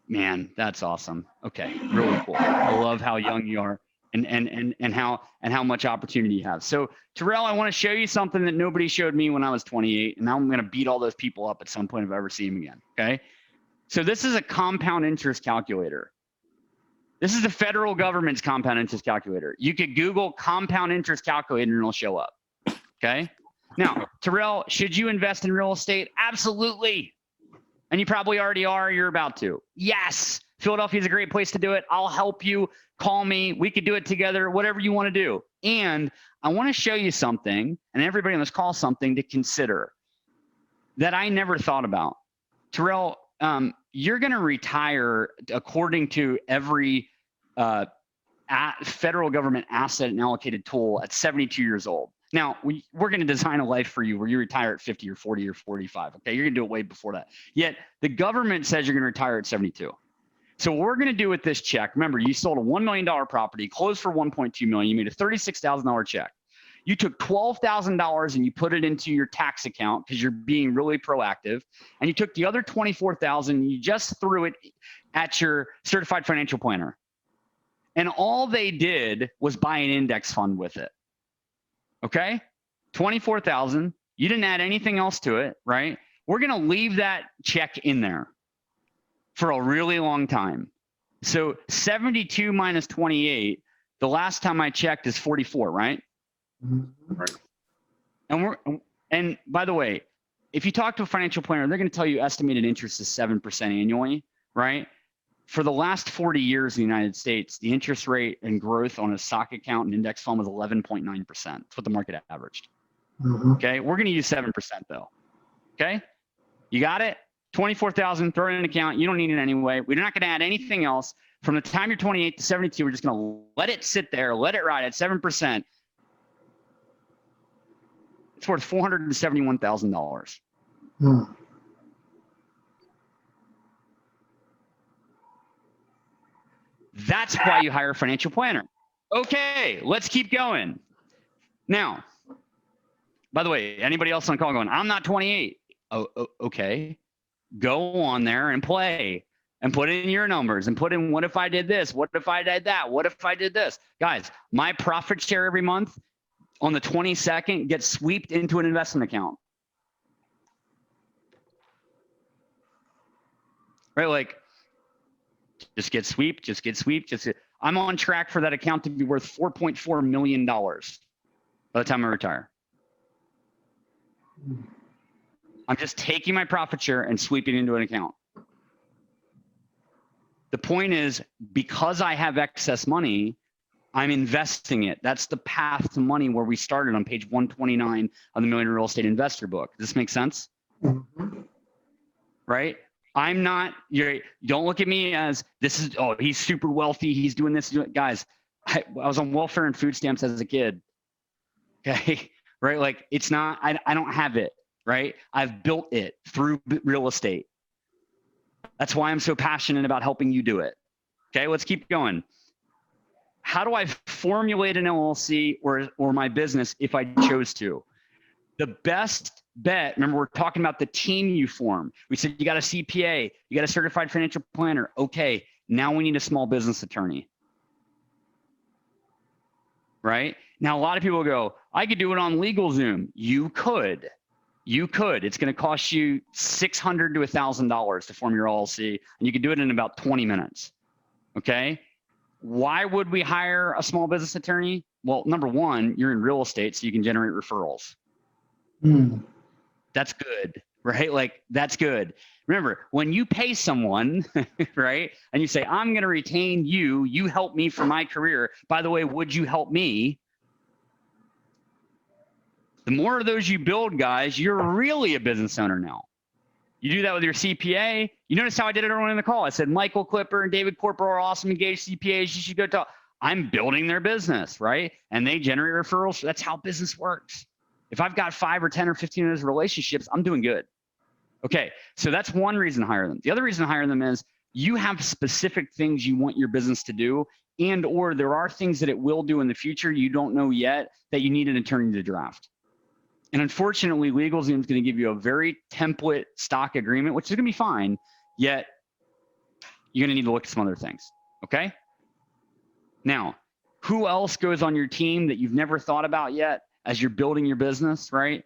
Man, that's awesome. Okay, really cool. I love how young you are and how much opportunity you have. So Terrell, I want to show you something that nobody showed me when I was 28, and now I'm going to beat all those people up at some point if I ever see them again. Okay? So this is a compound interest calculator. This is the federal government's compound interest calculator. You could Google compound interest calculator and it'll show up. Okay. Now, Terrell, should you invest in real estate? Absolutely. And you probably already are. You're about to. Yes. Philadelphia is a great place to do it. I'll help you. Call me. We could do it together, whatever you want to do. And I want to show you something, and everybody on this call something to consider that I never thought about. Terrell, you're going to retire according to every federal government asset and allocated tool at 72 years old. Now, we're going to design a life for you where you retire at 50 or 40 or 45. Okay, you're going to do it way before that. Yet the government says you're going to retire at 72. So what we're going to do with this check, remember, you sold a $1 million property, closed for $1.2 million. You made a $36,000 check. You took $12,000 and you put it into your tax account because you're being really proactive. And you took the other $24,000, you just threw it at your certified financial planner. And all they did was buy an index fund with it. Okay? 24,000. You didn't add anything else to it, right? We're going to leave that check in there for a really long time. So 72 minus 28, the last time I checked is 44, right? Right. And by the way, if you talk to a financial planner, they're going to tell you estimated interest is 7% annually, right? For the last 40 years in the United States, the interest rate and growth on a stock account and index fund was 11.9%. That's what the market averaged. Okay, we're going to use 7% though. Okay, you got it? 24,000, throw it in an account. You don't need it anyway. We're not going to add anything else. From the time you're 28 to 72, we're just going to let it sit there, let it ride at 7%. It's worth $471,000. That's why you hire a financial planner. Okay, let's keep going. Now, by the way, anybody else on the call going, I'm not 28. Oh, okay. Go on there and play and put in your numbers and put in, what if I did this? What if I did that? What if I did this? Guys, my profit share every month on the 22nd gets swept into an investment account. Right? Like, just get swept, just get swept. I'm on track for that account to be worth $4.4 million by the time I retire. I'm just taking my profit share and sweeping it into an account. The point is, because I have excess money, I'm investing it. That's the path to money where we started on page 129 of the Millionaire Real Estate Investor book. Does this make sense? Right? I'm not, don't look at me as this is, oh, he's super wealthy. He's doing this. Guys, I was on welfare and food stamps as a kid. Okay. Right. Like, it's not, I don't have it. Right. I've built it through real estate. That's why I'm so passionate about helping you do it. Okay. Let's keep going. How do I formulate an LLC or my business if I chose to? The best bet, remember, we're talking about the team you form. We said you got a CPA, you got a certified financial planner. Okay, now we need a small business attorney. Right? Now, a lot of people go, I could do it on LegalZoom. You could. It's going to cost you $600 to $1,000 to form your LLC, and you can do it in about 20 minutes. Okay? Why would we hire a small business attorney? Well, number one, you're in real estate, so you can generate referrals. That's good, right? Like, that's good. Remember, when you pay someone, right, and you say, I'm going to retain you, you help me for my career. By the way, would you help me? The more of those you build, guys, you're really a business owner now. You do that with your CPA. You notice how I did it earlier in the call. I said, Michael Clipper and David Corporal are awesome engaged CPAs. You should go talk. I'm building their business, right? And they generate referrals. That's how business works. If I've got 5 or 10 or 15 of those relationships, I'm doing good. Okay, so that's one reason to hire them. The other reason to hire them is you have specific things you want your business to do, and or there are things that it will do in the future you don't know yet that you need an attorney to draft. And unfortunately, LegalZoom is going to give you a very template stock agreement, which is going to be fine, yet you're going to need to look at some other things, okay? Now, who else goes on your team that you've never thought about yet as you're building your business, right?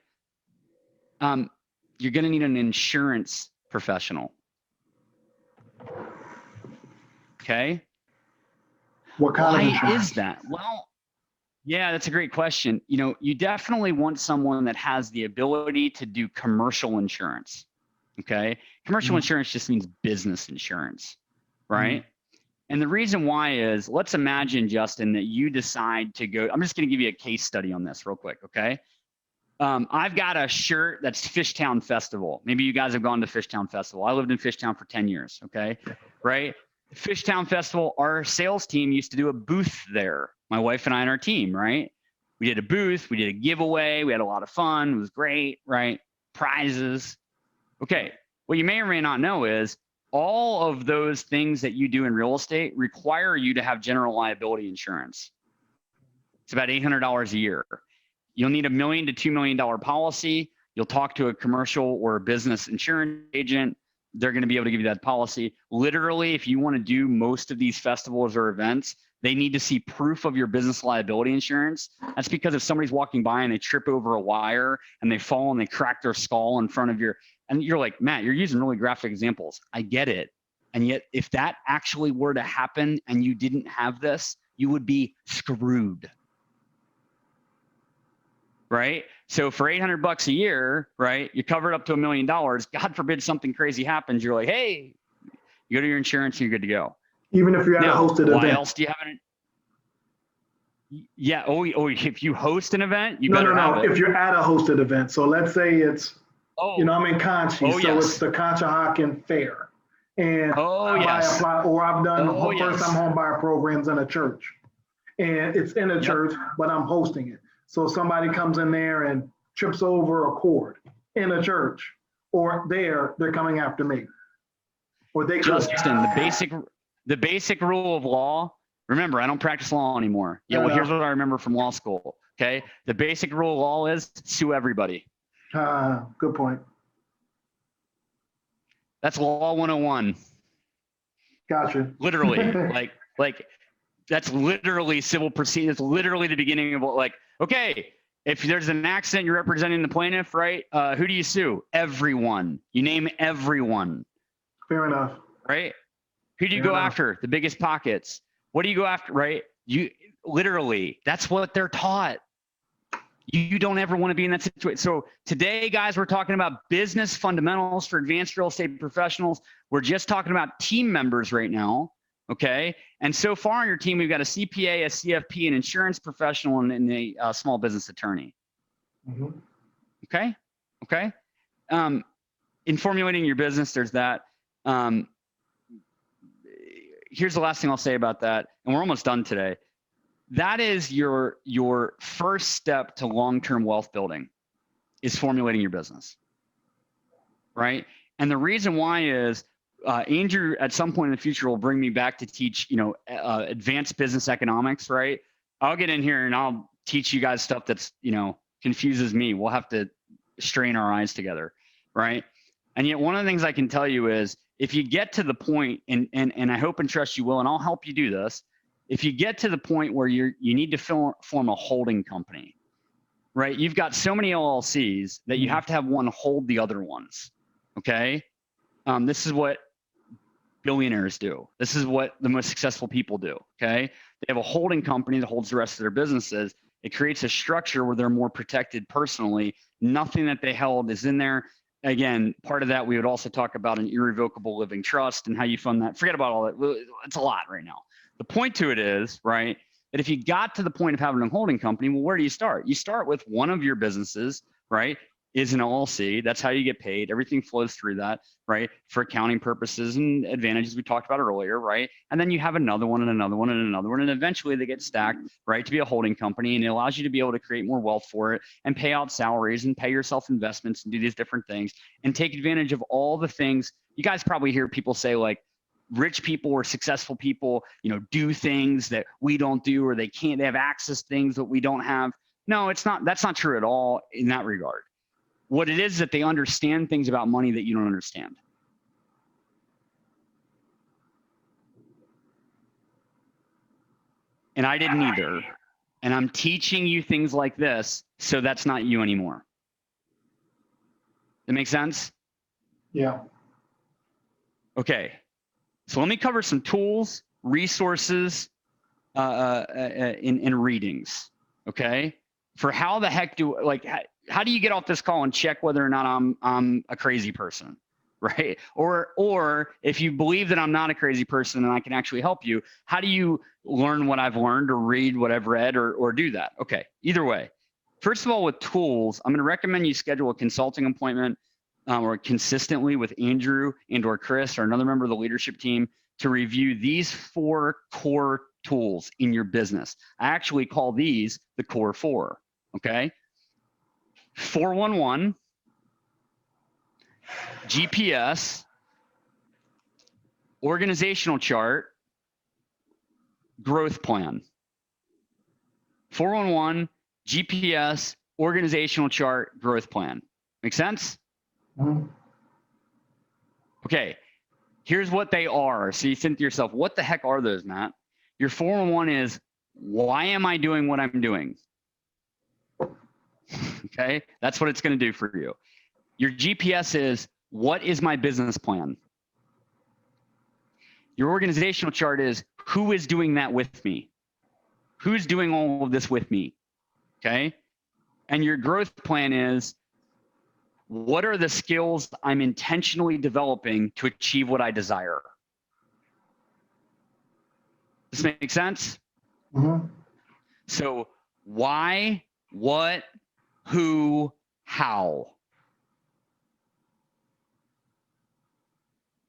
You're going to need an insurance professional. Okay. What kind of insurance? Why is that? Well, yeah, that's a great question. You know, you definitely want someone that has the ability to do commercial insurance. Okay. Commercial insurance just means business insurance, right? And the reason why is, let's imagine, Justin, that you decide to go, I'm just going to give you a case study on this real quick. Okay. I've got a shirt that's Fishtown Festival. Maybe you guys have gone to Fishtown Festival. I lived in Fishtown for 10 years. Okay. Right. Fishtown Festival, our sales team used to do a booth there. My wife and I and our team, right? We did a booth, we did a giveaway, we had a lot of fun, it was great, right? Prizes. Okay, what you may or may not know is all of those things that you do in real estate require you to have general liability insurance. It's about $800 a year. You'll need $1 million to $2 million policy. You'll talk to a commercial or a business insurance agent. they're going to be able to give you that policy. Literally, if you want to do most of these festivals or events, they need to see proof of your business liability insurance. That's because if somebody's walking by and they trip over a wire and they fall and they crack their skull in front of your, and you're like, Matt, you're using really graphic examples. I get it. And yet if that actually were to happen and you didn't have this, you would be screwed. Right? So for $800 a year, right, you covered up to $1 million. God forbid something crazy happens. You're like, hey, you go to your insurance, you're good to go. Even if you're at a hosted event. Why else do you have it? Yeah. Oh, if you host an event, you no, better have it. If you're at a hosted event. So let's say it's, I'm in Conchi, so it's the Conshohocken Fair. And I've done first-time homebuyer programs in a church. And it's in a church, but I'm hosting it. So somebody comes in there and trips over a cord in a church, or they're coming after me. Or they Justin, the basic rule of law. Remember, I don't practice law anymore. Yeah, well, here's what I remember from law school. Okay, the basic rule of law is sue everybody. Good point. That's law 101. Gotcha. Literally, like that's literally civil proceedings. It's literally the beginning of like, okay, if there's an accident, you're representing the plaintiff, right? Who do you sue? Everyone. You name everyone. Fair enough. Right? Who do you go after? The biggest pockets. What do you go after? Right? You literally, that's what they're taught. You don't ever want to be in that situation. So today, guys, we're talking about business fundamentals for advanced real estate professionals. We're just talking about team members right now. Okay. And so far on your team, we've got a CPA, a CFP, an insurance professional, and a small business attorney. Mm-hmm. Okay. Okay. In formulating your business, there's that. Here's the last thing I'll say about that. And we're almost done today. That is your first step to long-term wealth building, is formulating your business, right? And the reason why is Andrew at some point in the future will bring me back to teach, advanced business economics, right? I'll get in here and I'll teach you guys stuff that's, confuses me. We'll have to strain our eyes together, right? And yet one of the things I can tell you is if you get to the point, and I hope and trust you will, and I'll help you do this, if you get to the point where you need to form a holding company, right? You've got so many LLCs that you have to have one hold the other ones, okay? This is what billionaires do. This is what the most successful people do, okay? They have a holding company that holds the rest of their businesses. It creates a structure where they're more protected personally. Nothing that they held is in there. Again, part of that, we would also talk about an irrevocable living trust and how you fund that. Forget about all that. It's a lot right now. The point to it is, right, that if you got to the point of having a holding company, well, where do you start? You start with one of your businesses, right, is an LLC. That's how you get paid. Everything flows through that, right, for accounting purposes and advantages we talked about earlier, right? And then you have another one and another one and another one, and eventually they get stacked, right, to be a holding company, and it allows you to be able to create more wealth for it and pay out salaries and pay yourself investments and do these different things and take advantage of all the things. You guys probably hear people say, like, rich people or successful people, do things that we don't do, or they have access to things that we don't have. No, that's not true at all in that regard. What it is that they understand things about money that you don't understand. And I didn't either. And I'm teaching you things like this, so that's not you anymore. That make sense? Yeah. Okay. So let me cover some tools, resources, in readings, okay? For how the heck how do you get off this call and check whether or not I'm a crazy person, right? Or if you believe that I'm not a crazy person and I can actually help you, how do you learn what I've learned or read what I've read or do that? Okay, either way. First of all, with tools, I'm gonna recommend you schedule a consulting appointment or consistently with Andrew and or Chris or another member of the leadership team to review these 4 core tools in your business. I actually call these the core 4, okay? 411, GPS, organizational chart, growth plan. 411, GPS, organizational chart, growth plan. Make sense? Mm-hmm. Okay, here's what they are. So you think to yourself, what the heck are those, Matt? Your 411 is, why am I doing what I'm doing? Okay, that's what it's going to do for you. Your GPS is, what is my business plan? Your organizational chart is, who is doing that with me? Who's doing all of this with me? Okay. And your growth plan is, what are the skills I'm intentionally developing to achieve what I desire? Does this make sense? Mm-hmm. So why, what, who, how?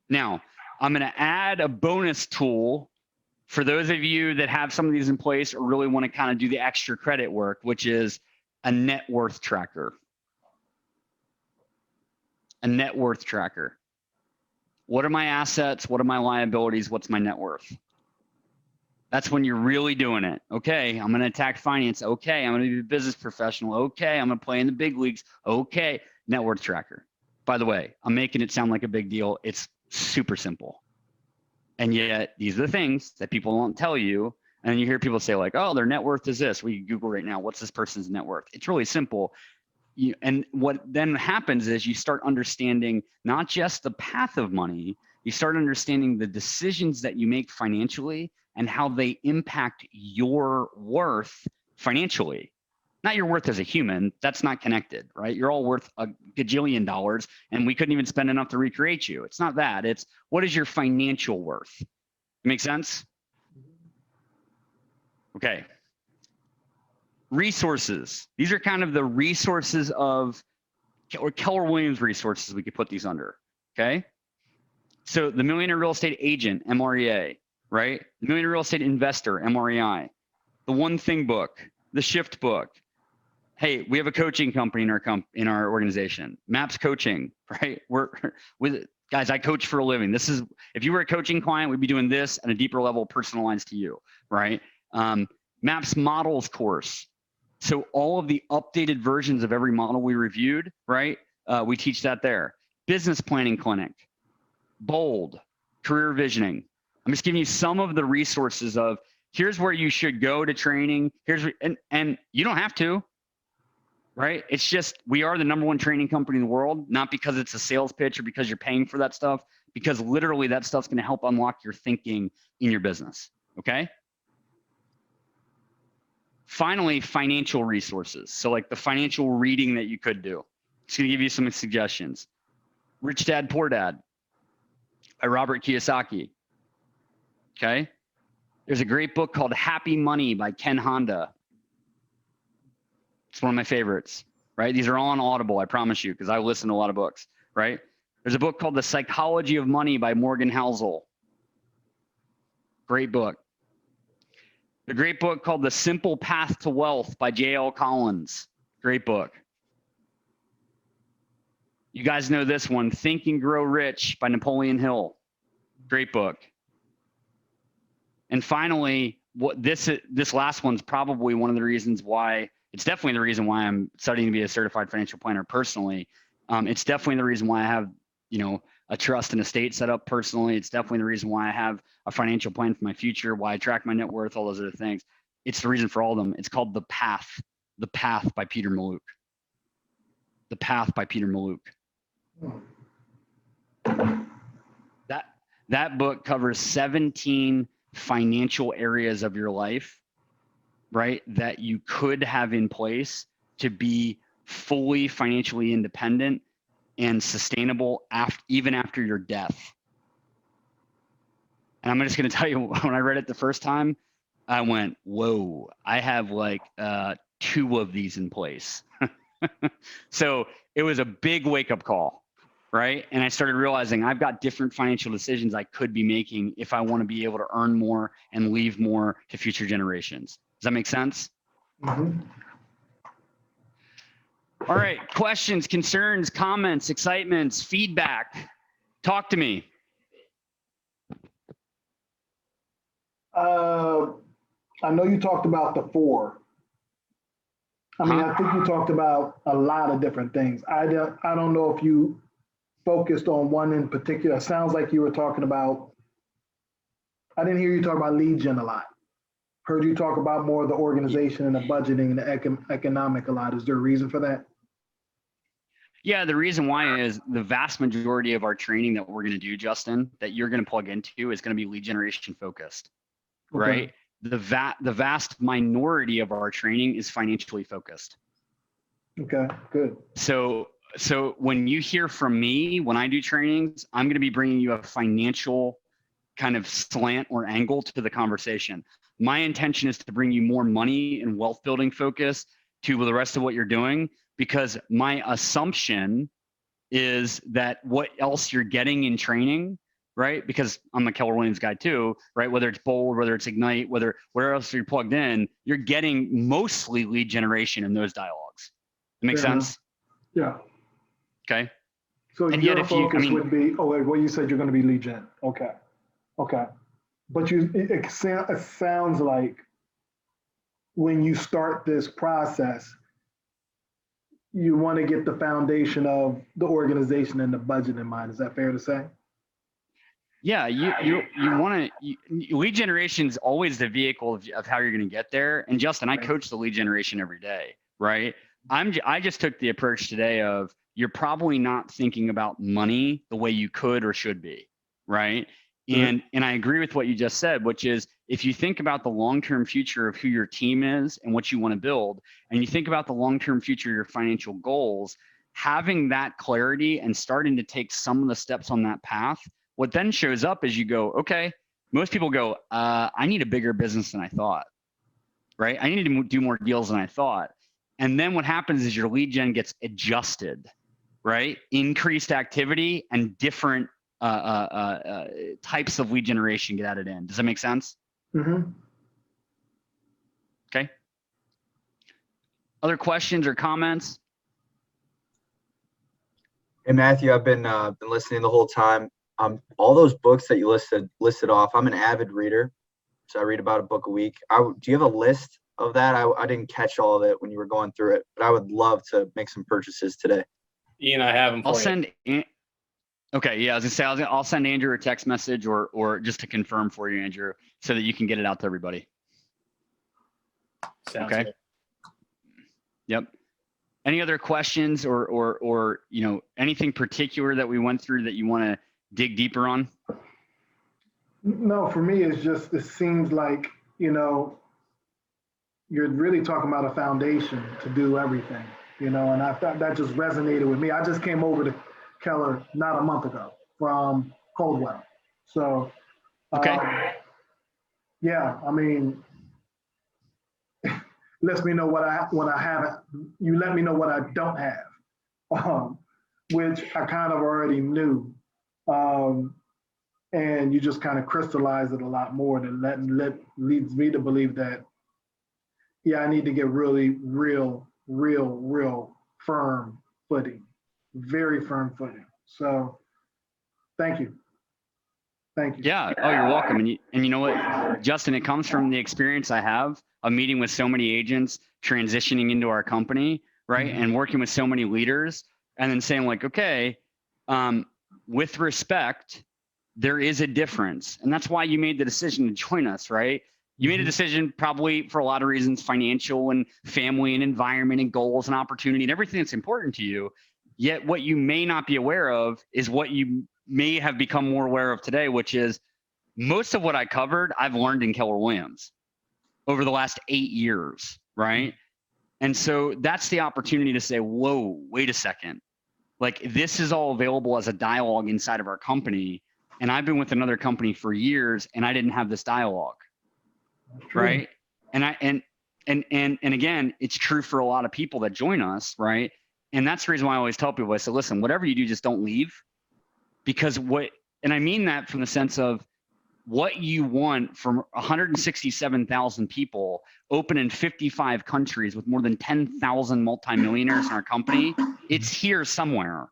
Now, I'm going to add a bonus tool for those of you that have some of these in place or really want to kind of do the extra credit work, which is a net worth tracker. A net worth tracker. What are my assets? What are my liabilities? What's my net worth? That's when you're really doing it. Okay, I'm going to attack finance. Okay, I'm going to be a business professional. Okay, I'm going to play in the big leagues. Okay, net worth tracker. By the way, I'm making it sound like a big deal. It's super simple. And yet these are the things that people won't tell you. And you hear people say like, oh, their net worth is this. We Google right now, what's this person's net worth? It's really simple. And what then happens is you start understanding not just the path of money, you start understanding the decisions that you make financially and how they impact your worth financially. Not your worth as a human, that's not connected, right? You're all worth a gajillion dollars and we couldn't even spend enough to recreate you. It's not that, it's what is your financial worth? Make sense? Okay. Resources. These are kind of the resources of, or Keller Williams resources we could put these under, okay? So the Millionaire Real Estate Agent, MREA, right? The Millionaire Real Estate Investor, MREI. The One Thing book, the Shift book. Hey, we have a coaching company in our organization, MAPS Coaching, right? We're with guys, I coach for a living. This is, if you were a coaching client, we'd be doing this at a deeper level, personalized to you, right? MAPS Models course. So all of the updated versions of every model we reviewed, right? We teach that there. Business Planning Clinic, Bold, Career Visioning. I'm just giving you some of the resources of, here's where you should go to training. Here's, and you don't have to, right? It's just, we are the #1 training company in the world, not because it's a sales pitch or because you're paying for that stuff, because literally that stuff's going to help unlock your thinking in your business. Okay. Finally, financial resources. So like the financial reading that you could do. It's going to give you some suggestions. Rich Dad, Poor Dad by Robert Kiyosaki. Okay. There's a great book called Happy Money by Ken Honda. It's one of my favorites, right? These are all on Audible, I promise you, because I listen to a lot of books, right? There's a book called The Psychology of Money by Morgan Housel. Great book. A great book called The Simple Path to Wealth by J.L. Collins. Great book. You guys know this one, Think and Grow Rich by Napoleon Hill. Great book. And finally, this last one's probably one of the reasons why, it's definitely the reason why I'm studying to be a certified financial planner personally. It's definitely the reason why I have, a trust and estate set up personally. It's definitely the reason why I have a financial plan for my future, why I track my net worth, all those other things. It's the reason for all of them. It's called The Path by Peter Mallouk. The Path by Peter Mallouk. That book covers 17 financial areas of your life, right, that you could have in place to be fully financially independent and sustainable even after your death. And I'm just going to tell you, when I read it the first time, I went, whoa, I have like 2 of these in place. So it was a big wake-up call, right? And I started realizing I've got different financial decisions I could be making if I want to be able to earn more and leave more to future generations. Does that make sense? Mm-hmm. All right, questions, concerns, comments, excitements, feedback. Talk to me. I know you talked about the 4. I mean, I think you talked about a lot of different things. I don't know if you focused on one in particular? It sounds like you were talking about, I didn't hear you talk about lead gen a lot. Heard you talk about more of the organization and the budgeting and the economic a lot. Is there a reason for that? Yeah, the reason why is the vast majority of our training that we're going to do, Justin, that you're going to plug into is going to be lead generation focused, right? The vast minority of our training is financially focused. Okay, good. So when you hear from me, when I do trainings, I'm going to be bringing you a financial kind of slant or angle to the conversation. My intention is to bring you more money and wealth building focus to the rest of what you're doing, because my assumption is that what else you're getting in training, right? Because I'm a Keller Williams guy too, right? Whether it's Bold, whether it's Ignite, where else you're plugged in, you're getting mostly lead generation in those dialogues. It makes sense? Yeah. Okay. So and your focus would be, well, you said you're going to be lead gen. Okay. But it sounds like when you start this process, you want to get the foundation of the organization and the budget in mind. Is that fair to say? Yeah, you want to, lead generation is always the vehicle of how you're going to get there. And Justin, I coach the lead generation every day, right? I just took the approach today of, you're probably not thinking about money the way you could or should be, right? And I agree with what you just said, which is, if you think about the long-term future of who your team is and what you want to build, and you think about the long-term future of your financial goals, having that clarity and starting to take some of the steps on that path, what then shows up is you go, okay, most people go, I need a bigger business than I thought, right? I need to do more deals than I thought. And then what happens is your lead gen gets adjusted, right? Increased activity and different types of lead generation get added in. Does that make sense? Mm-hmm. Okay. Other questions or comments? Hey Matthew, I've been listening the whole time. All those books that you listed off, I'm an avid reader, so I read about a book a week. Do you have a list of that? I didn't catch all of it when you were going through it, but I would love to make some purchases today. Ian, I have them for you. Okay, yeah, I was gonna say I'll send Andrew a text message or just to confirm for you, Andrew, so that you can get it out to everybody. Sounds okay. Good. Yep. Any other questions or anything particular that we went through that you want to dig deeper on? No, for me, it seems like, you're really talking about a foundation to do everything, and I thought that just resonated with me. I just came over to Keller not a month ago from Coldwell. So, okay. Yeah, I mean, lets me know what I haven't, you let me know what I don't have, which I kind of already knew. And you just kind of crystallize it a lot more, that leads me to believe that, yeah, I need to get really real firm footing, very firm footing. So thank you. Yeah. Oh, you're welcome. And you know what, Justin, it comes from the experience I have of meeting with so many agents, transitioning into our company, right? Mm-hmm. And working with so many leaders, and then saying like, okay, with respect, there is a difference. And that's why you made the decision to join us, right? You made a decision probably for a lot of reasons, financial and family and environment and goals and opportunity and everything that's important to you. Yet what you may not be aware of is what you may have become more aware of today, which is most of what I covered, I've learned in Keller Williams over the last 8 years, right? And so that's the opportunity to say, whoa, wait a second. Like, this is all available as a dialogue inside of our company. And I've been with another company for years and I didn't have this dialogue, right? And again, it's true for a lot of people that join us, right? And that's the reason why I always tell people, I say, listen, whatever you do, just don't leave. Because and I mean that from the sense of what you want from 167,000 people open in 55 countries with more than 10,000 multimillionaires in our company, it's here somewhere,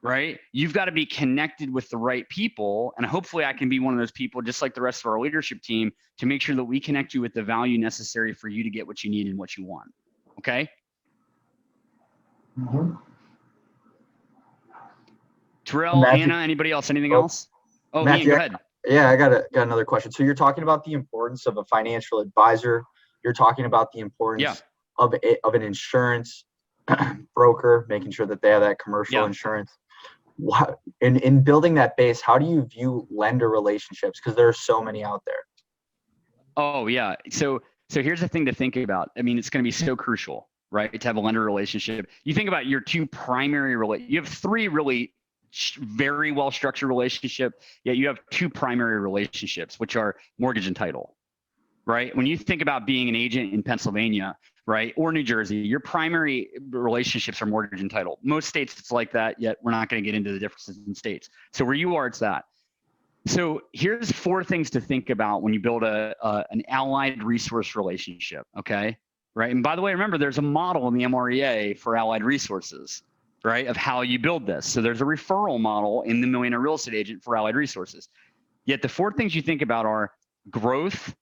right? You've got to be connected with the right people. And hopefully I can be one of those people, just like the rest of our leadership team, to make sure that we connect you with the value necessary for you to get what you need and what you want. Okay? Mm-hmm. Terrell, Matthew, Anna, anybody else? Anything else? Oh, Matthew, Ian, go ahead. Yeah, I got another question. So you're talking about the importance of a financial advisor. You're talking about the importance of an insurance broker, making sure that they have that commercial insurance. In building that base, how do you view lender relationships? Because there are so many out there. Oh yeah. So here's the thing to think about. I mean, it's going to be so crucial, right, to have a lender relationship. You think about your two primary you have three really very well structured relationship, yet you have two primary relationships, which are mortgage and title, right? When you think about being an agent in Pennsylvania, right, or New Jersey, your primary relationships are mortgage and title. Most states it's like that, yet we're not going to get into the differences in states. So where you are, it's that. So here's 4 things to think about when you build an allied resource relationship, okay? Right, and by the way, remember there's a model in the MREA for allied resources, right, of how you build this. So there's a referral model in the Millionaire Real Estate Agent for allied resources. Yet the 4 things you think about are growth,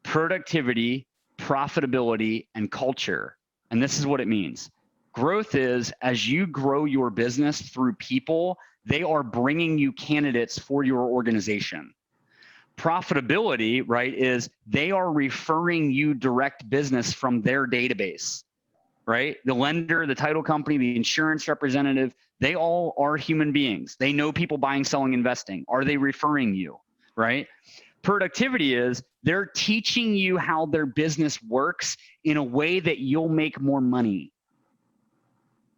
productivity, profitability, and culture. And this is what it means. Growth is as you grow your business through people, they are bringing you candidates for your organization. Profitability, right, is they are referring you direct business from their database, right? The lender, the title company, the insurance representative, they all are human beings. They know people buying, selling, investing. Are they referring you, right? Productivity is they're teaching you how their business works in a way that you'll make more money,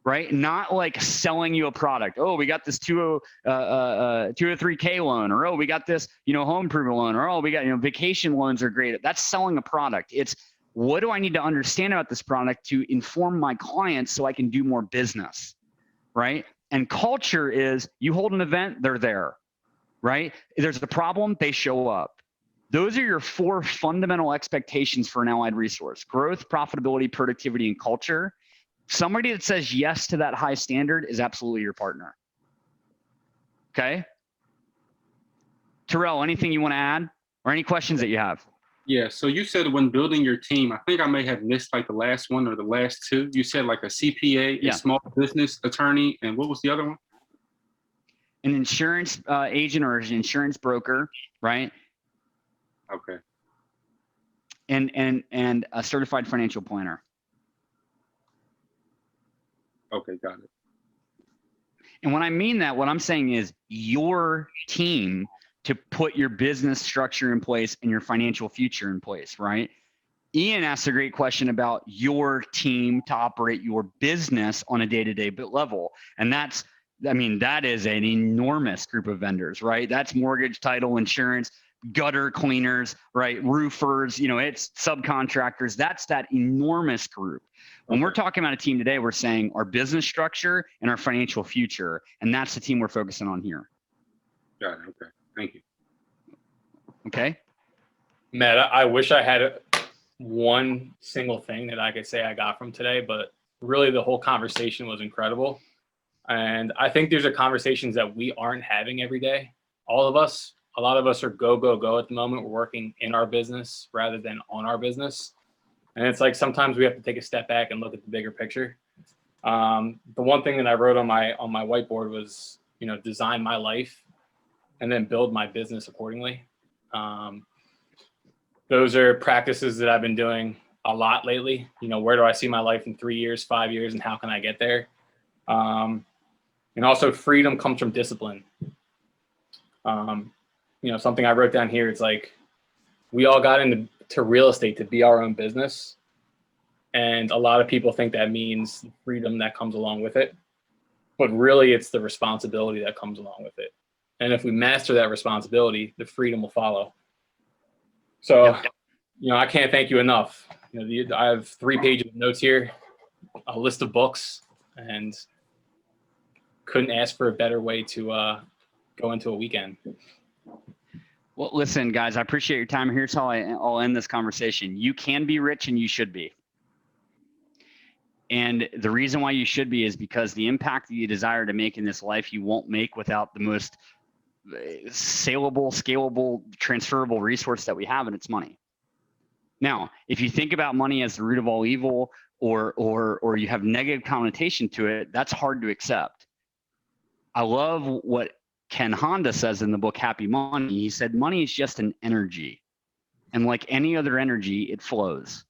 right? Not like selling you a product. Oh, we got this 203K loan, or oh, we got this, home improvement loan, or oh, we got, vacation loans are great. That's selling a product. It's what do I need to understand about this product to inform my clients so I can do more business, right? And culture is you hold an event, they're there, right? If there's a problem, they show up. Those are your 4 fundamental expectations for an allied resource: growth, profitability, productivity, and culture. Somebody that says yes to that high standard is absolutely your partner. Okay? Terrell, anything you want to add or any questions that you have? Yeah, so you said when building your team, I think I may have missed like the last one or the last 2. You said like a CPA, a small business attorney, and what was the other one? An insurance agent or an insurance broker, right? Okay. And a certified financial planner. Okay, got it. And when I mean that, what I'm saying is your team to put your business structure in place and your financial future in place, right? Ian asked a great question about your team to operate your business on a day-to-day level. And that is an enormous group of vendors, right? That's mortgage, title, insurance, gutter cleaners, right? Roofers, it's subcontractors. That's that enormous group. When we're talking about a team today, we're saying our business structure and our financial future. And that's the team we're focusing on here. Got it. Okay. Thank you. Okay. Matt, I wish I had one single thing that I could say I got from today, but really the whole conversation was incredible. And I think there's conversations that we aren't having every day. All of us, a lot of us are go, go, go at the moment. We're working in our business rather than on our business. And it's like sometimes we have to take a step back and look at the bigger picture. The one thing that I wrote on my whiteboard was, design my life and then build my business accordingly. Those are practices that I've been doing a lot lately. Where do I see my life in 3 years, 5 years, and how can I get there? And also freedom comes from discipline. Something I wrote down here, it's like we all got into real estate to be our own business. And a lot of people think that means freedom that comes along with it. But really, it's the responsibility that comes along with it. And if we master that responsibility, the freedom will follow. So, I can't thank you enough. I have 3 pages of notes here, a list of books, and couldn't ask for a better way to go into a weekend. Well, listen, guys, I appreciate your time. Here's how I'll end this conversation. You can be rich and you should be. And the reason why you should be is because the impact that you desire to make in this life, you won't make without the most saleable, scalable, transferable resource that we have, and it's money. Now, if you think about money as the root of all evil or you have negative connotation to it, that's hard to accept. I love what Ken Honda says in the book, Happy Money. He said, money is just an energy. And like any other energy, it flows.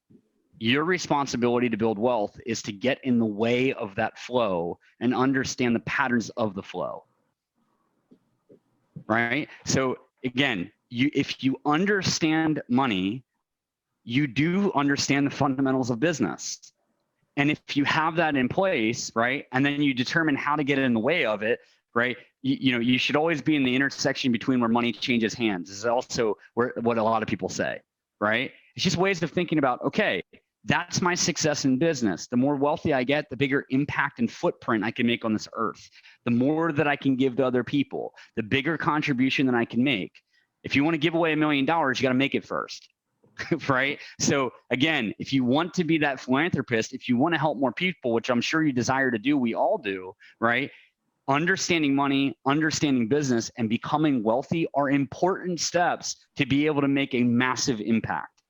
Your responsibility to build wealth is to get in the way of that flow and understand the patterns of the flow. Right? So again, if you understand money, you do understand the fundamentals of business. And if you have that in place, right, and then you determine how to get in the way of it, right, you should always be in the intersection between where money changes hands. This is also what a lot of people say, right? It's just ways of thinking about, okay, that's my success in business. The more wealthy I get, the bigger impact and footprint I can make on this earth. The more that I can give to other people, the bigger contribution that I can make. If you want to give away $1 million, you got to make it first. Right? So again, if you want to be that philanthropist, if you want to help more people, which I'm sure you desire to do, we all do, right? Understanding money, understanding business, and becoming wealthy are important steps to be able to make a massive impact.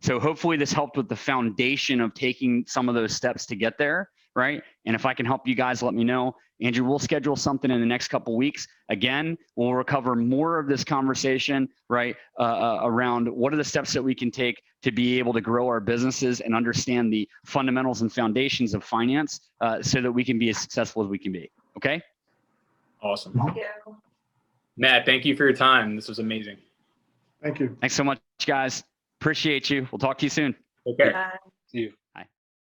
So hopefully this helped with the foundation of taking some of those steps to get there, right? And if I can help you guys, let me know. Andrew, we'll schedule something in the next couple of weeks. Again, we'll recover more of this conversation, right, around what are the steps that we can take to be able to grow our businesses and understand the fundamentals and foundations of finance so that we can be as successful as we can be. Okay? Awesome. Thank you. Matt, thank you for your time. This was amazing. Thank you. Thanks so much, guys. Appreciate you. We'll talk to you soon. Okay. Bye. See you.